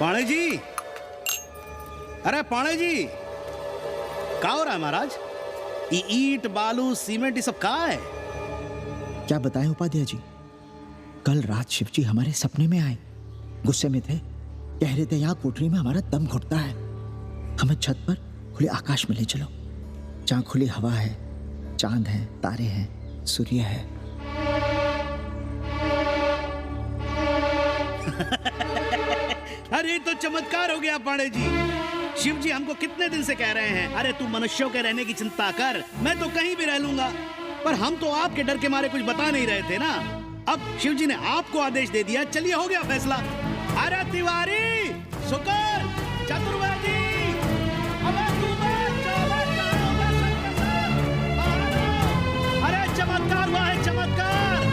पाणे जी, अरे पाणे जी, क्या हो रहा है महाराज? ये ईंट बालू सीमेंट ये सब कहाँ है? क्या बताएं उपाध्याय जी, कल रात शिवजी हमारे सपने में आए, गुस्से में थे, गहरे दया कोठरी में हमारा दम घुटता है। हमें छत पर खुले आकाश में ले चलो, जहाँ खुली हवा है, चांद है, तारे हैं, सूर्य है। अरे तो चमत्कार हो गया पांडे जी। शिव जी हमको कितने दिन से कह रहे हैं, अरे तू मनुष्यों के रहने की चिंता कर, मैं तो कहीं भी रह लूंगा। पर हम तो आपके डर के मारे कुछ बता नहीं रहे थे ना। अब शिव जी ने आपको आदेश दे दिया, चलिए हो गया फैसला। अरे तिवारी, शुक्र, चतुर्वेदी, अरे चमत्कार हुआ है, चमत्कार।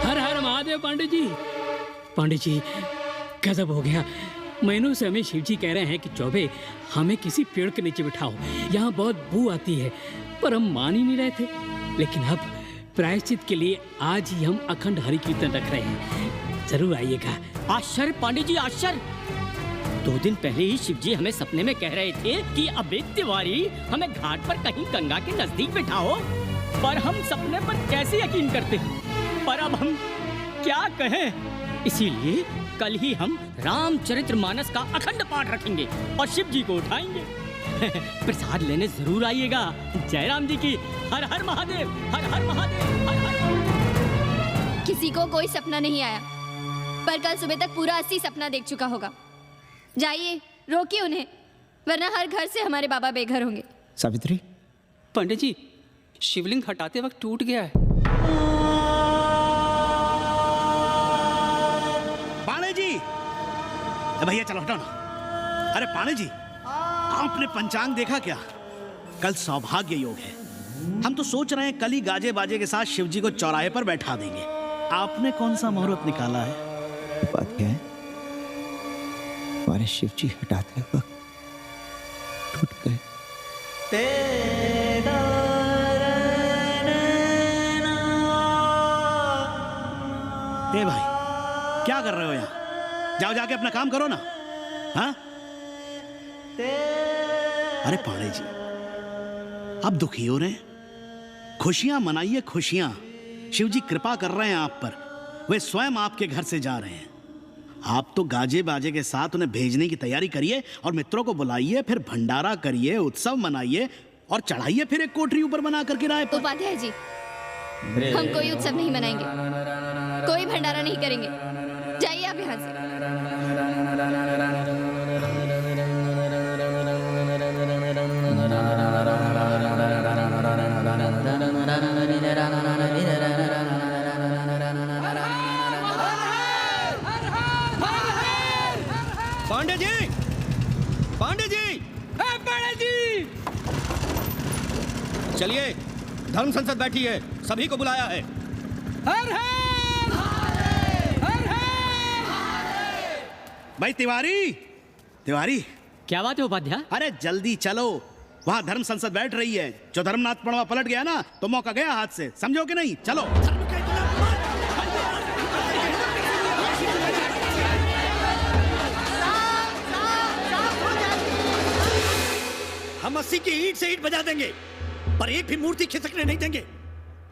हर हर महादेव पांडे जी। पांडे जी गजब हो गया। महीनों से हमें शिव जी कह रहे हैं कि चौबे हमें किसी पेड़ के नीचे बिठाओ, यहाँ बहुत बू आती है, पर हम मान ही नहीं रहे थे। लेकिन अब प्रायश्चित के लिए आज ही हम अखंड हरि कीर्तन रख रहे हैं, जरूर आइएगा। आश्चर्य पांडे जी, आश्चर्य। 2 दिन पहले ही शिव जी हमें सपने में कह रहे थे कि अबे तिवारी हमें घाट पर कहीं गंगा के नजदीक बिठाओ, पर हम सपने पर कैसे यकीन करते हैं। पर अब हम क्या कहें, इसीलिए कल ही हम रामचरितमानस का अखंड पाठ रखेंगे और शिव जी को उठाएंगे। प्रसाद लेने जरूर आइएगा। जय राम जी की। हर हर महादेव, हर हर महादेव, हर हर महादेव। किसी को कोई सपना नहीं आया, पर कल सुबह तक पूरा 80 सपना देख चुका होगा। जाइए, रोकिए उन्हें, वरना हर घर से हमारे बाबा बेघर होंगे। सावित्री, पंडित जी, शिवलिंग हटाते वक्त टूट गया है। पांडे जी, भैया चलो हटाओ ना। अरे पांडे जी, आपने पंचांग देखा क्या? कल सौभाग्य योग है। हम तो सोच रहे हैं कल ही गाजे बाजे के साथ शिव जी को चौराहे पर बैठा देंगे। आपने कौन सा मुहूर्त निकाला है? बात क्या है, हमारे शिव जी हटाते वक्त टूट गए। ए भाई, क्या कर रहे हो यहाँ? जाओ जाके अपना काम करो ना। हाँ? अरे पांडे जी, अब दुखी हो रहे हैं? खुशियां मनाइए, खुशियां। शिव जी कृपा कर रहे हैं आप पर, वे स्वयं आपके घर से जा रहे हैं। आप तो गाजे बाजे के साथ उन्हें भेजने की तैयारी करिए और मित्रों को बुलाइए, फिर भंडारा करिए, उत्सव मनाइए और चढ़ाइए फिर एक कोठरी ऊपर बना कर किराए पर। उपाध्याय जी, हम कोई उत्सव नहीं मनाएंगे, कोई भंडारा नहीं करेंगे। जाइए आप यहाँ से। पांडे जी, पांडे जी, पांडे जी, चलिए, धर्म संसद बैठी है, सभी को बुलाया है। हर हर, हर हर। भाई तिवारी, तिवारी, क्या बात है उपाध्याय? अरे जल्दी चलो, वहाँ धर्म संसद बैठ रही है। जो धर्मनाथ पड़वा पलट गया ना, तो मौका गया हाथ से, समझो कि नहीं? चलो। हम 80 की ईंट से ईंट बजा देंगे, पर एक भी मूर्ति खिसकने नहीं देंगे।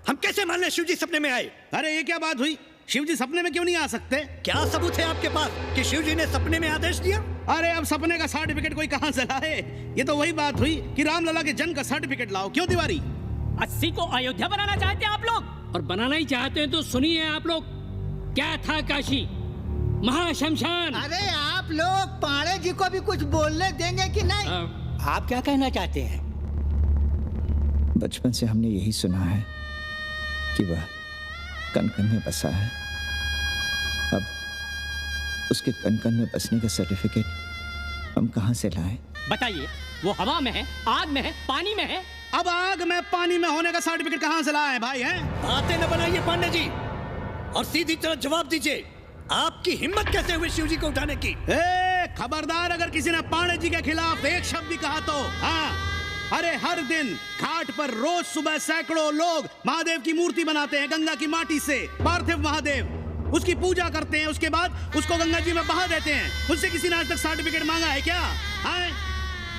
हम कैसे मान लें शिव जी सपने में आए? अरे ये क्या बात हुई? शिव जी सपने में क्यों नहीं आ सकते? क्या सबूत है आपके पास कि शिव जी ने सपने में आदेश दिया? अरे अब सपने का सर्टिफिकेट कोई कहां से लाए? ये तो वही बात हुई कि रामलला के जन्म का सर्टिफिकेट लाओ। क्यों तिवारी? 80 को अयोध्या बनाना चाहते हैं आप लोग? और बनाना ही चाहते हैं तो सुनिए आप लोग, क्या था काशी महाशमशान। अरे आप लोग पांडे जी को भी कुछ बोलने देंगे कि नहीं? आप क्या कहना चाहते हैं? बचपन से हमने यही सुना है कि वह कन कन में बसा है। अब उसके कन कन में बसने का सर्टिफिकेट हम कहां से लाएं? बताइए, वो हवा में है, आग में है, पानी में है। अब आग में पानी में होने का सर्टिफिकेट कहां से लाए भाई? हैं? बातें न बनाइए पांडे जी, और सीधी तरह जवाब दीजिए, आपकी हिम्मत कैसे हुई शिव जी को उठाने की? खबरदार, अगर किसी ने पांडे जी के खिलाफ एक शब्द भी कहा तो। हाँ, अरे हर दिन घाट पर रोज सुबह सैकड़ों लोग महादेव की मूर्ति बनाते हैं गंगा की माटी से, पार्थिव महादेव। उसकी पूजा करते हैं, उसके बाद उसको गंगा जी में बहा देते हैं। उससे किसी ने आज तक सर्टिफिकेट मांगा है क्या? हाँ?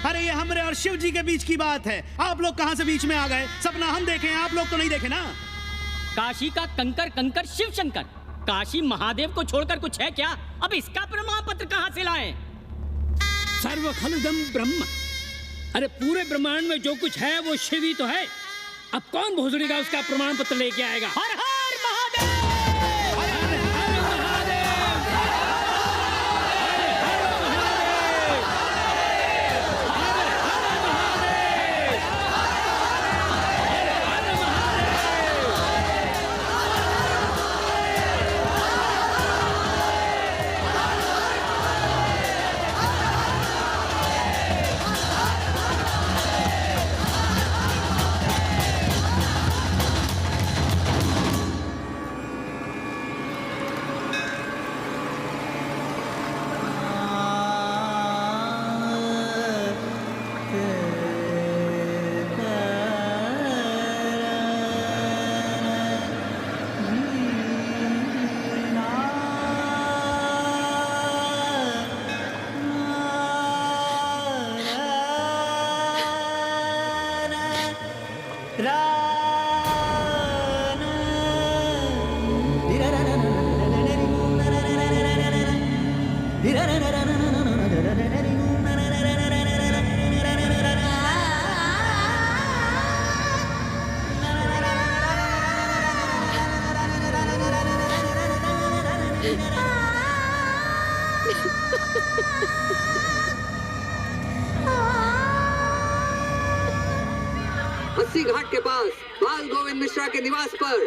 अरे ये हमरे और शिव जी के बीच की बात है। आप लोग कहां से बीच में आ गए? सपना हम देखे हैं, आप लोग तो नहीं देखे ना। काशी का कंकर कंकर शिव शंकर, काशी महादेव को छोड़कर कुछ है क्या? अब इसका प्रमाण पत्र कहाँ से लाएं? सर्व खलुदम ब्रह्म। अरे पूरे ब्रह्मांड में जो कुछ है वो शिव ही तो है। अब कौन भोसड़ी का उसका प्रमाण पत्र लेके आएगा? हर हर महादेव! अस्सी घाट के पास बाल गोविंद मिश्रा के निवास पर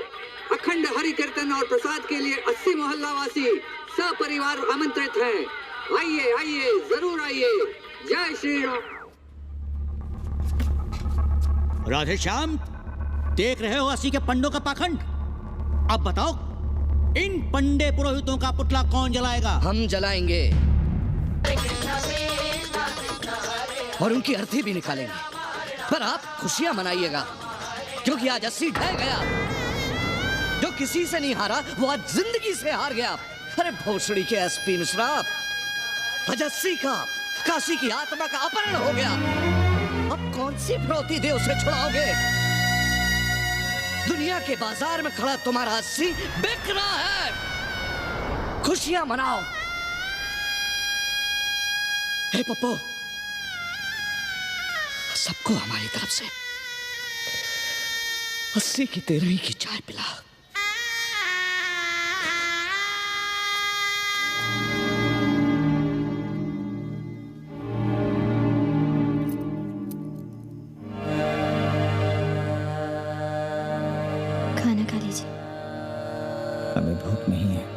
अखंड हरि कीर्तन और प्रसाद के लिए 80 मोहल्ला वासी सपरिवार आमंत्रित हैं। आइए आइए, जरूर आइए। जय श्री राम। राधे श्याम, देख रहे हो 80 के पंडों का पाखंड? अब बताओ, इन पंडे पुरोहितों का पुतला कौन जलाएगा? हम जलाएंगे और उनकी अर्थी भी निकालेंगे। पर आप खुशियां मनाइएगा, क्योंकि आज 80 ढह गया। जो किसी से नहीं हारा वो आज जिंदगी से हार गया। अरे भोसड़ी के एसपी मिश्रा, आज 80 का काशी की आत्मा का अपहरण हो गया। अब कौन सी फिरौती दे उसे छुड़ाओगे? दुनिया के बाजार में खड़ा तुम्हारा 80 बिक रहा है। खुशियां मनाओ। हे पप्पू, सबको हमारी तरफ से 80 की 13 की चाय पिला। खाना खा लीजिए। हमें भूख नहीं है।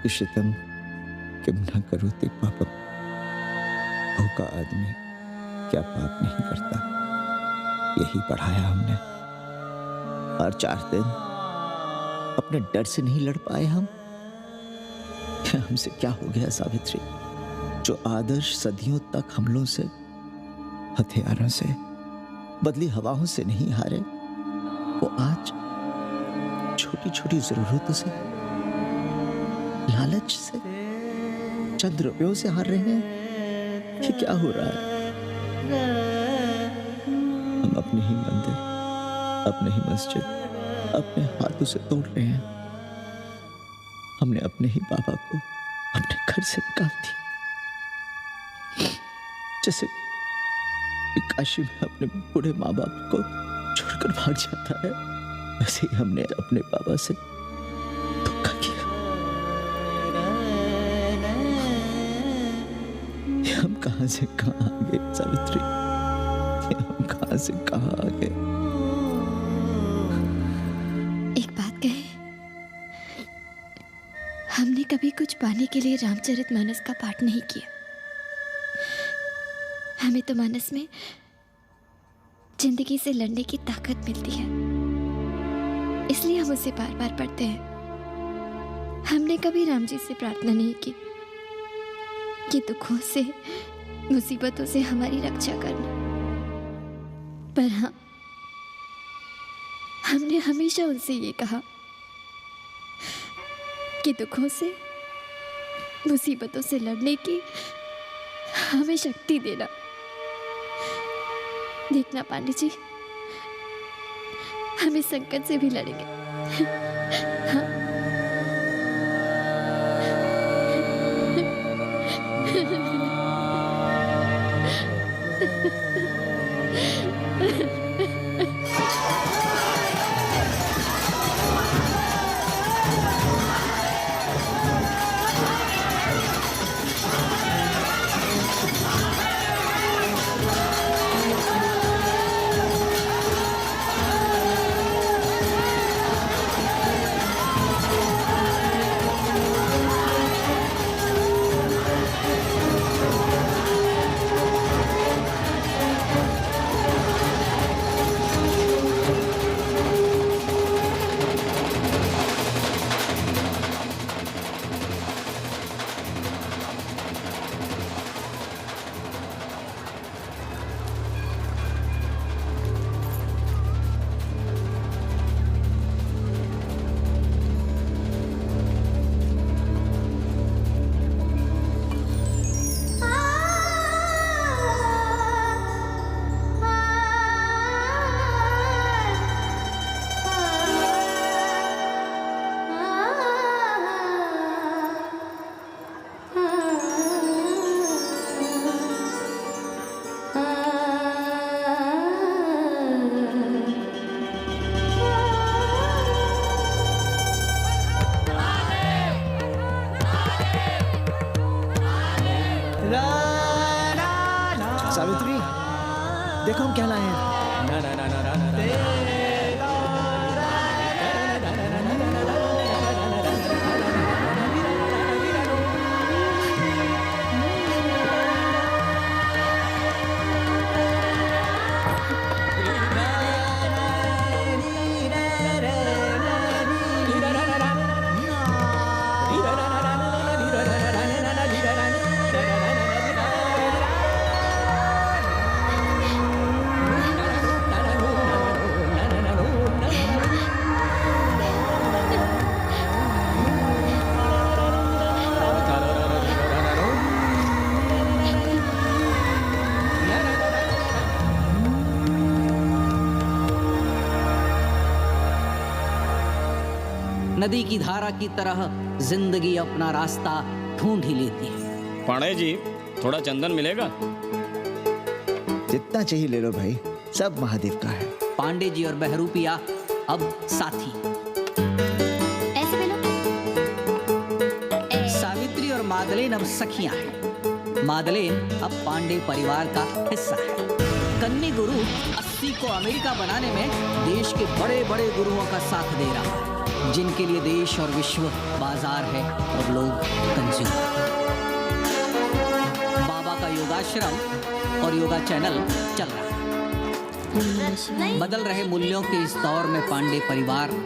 शितम किम न करोति पापम। भूखा आदमी क्या पाप नहीं करता, यही पढ़ाया हमने। और 4 दिन अपने डर से नहीं लड़ पाए हम। हमसे क्या हो गया सावित्री? जो आदर्श सदियों तक हमलों से, हथियारों से, बदली हवाओं से नहीं हारे, वो आज छोटी छोटी जरूरतों से, लालच से, चंद रुपयों से हार रहे हैं। ये क्या हो रहा है? हम अपने ही मंदिर, अपने ही मस्जिद अपने हाथों से तोड़ रहे हैं। हमने अपने ही बाबा को अपने घर से निकाल दिया, जैसे काशी में अपने बूढ़े माँ बाप को छोड़कर भाग जाता है, वैसे ही हमने अपने बाबा से धोखा किया। हम कहां से कहां आ गए सावित्री? हम कहां से कहां आ गए? एक बात कहे, हमने कभी कुछ पाने के लिए रामचरितमानस का पाठ नहीं किया। हमें तो मानस में जिंदगी से लड़ने की ताकत मिलती है, इसलिए हम उसे बार बार पढ़ते हैं। हमने कभी राम जी से प्रार्थना नहीं की कि दुखों से, मुसीबतों से हमारी रक्षा करना, पर हाँ, हमने हमेशा उनसे ये कहा कि दुखों से, मुसीबतों से लड़ने की हमें शक्ति देना। देखना पांडे जी, हम इस संकट से भी लड़ेंगे। हाँ। सावित्री, देखो हम क्या लाए हैं। नदी की धारा की तरह जिंदगी अपना रास्ता ढूंढ ही लेती है। पांडे जी, थोड़ा चंदन मिलेगा? जितना चाहिए ले लो भाई, सब महादेव का है। पांडे जी और बहरूपिया अब साथी। ऐसे मिलो। सावित्री और मादलेन अब सखियां हैं। मादलेन अब पांडे परिवार का हिस्सा है। कन्नी गुरु 80 को अमेरिका बनाने में देश के बड़े बड़े गुरुओं का साथ दे रहा है, जिनके लिए देश और विश्व बाजार है और लोग कंज्यूमर। बाबा का योगाश्रम और योगा चैनल चल रहा है। बदल रहे मूल्यों के इस दौर में पांडे परिवार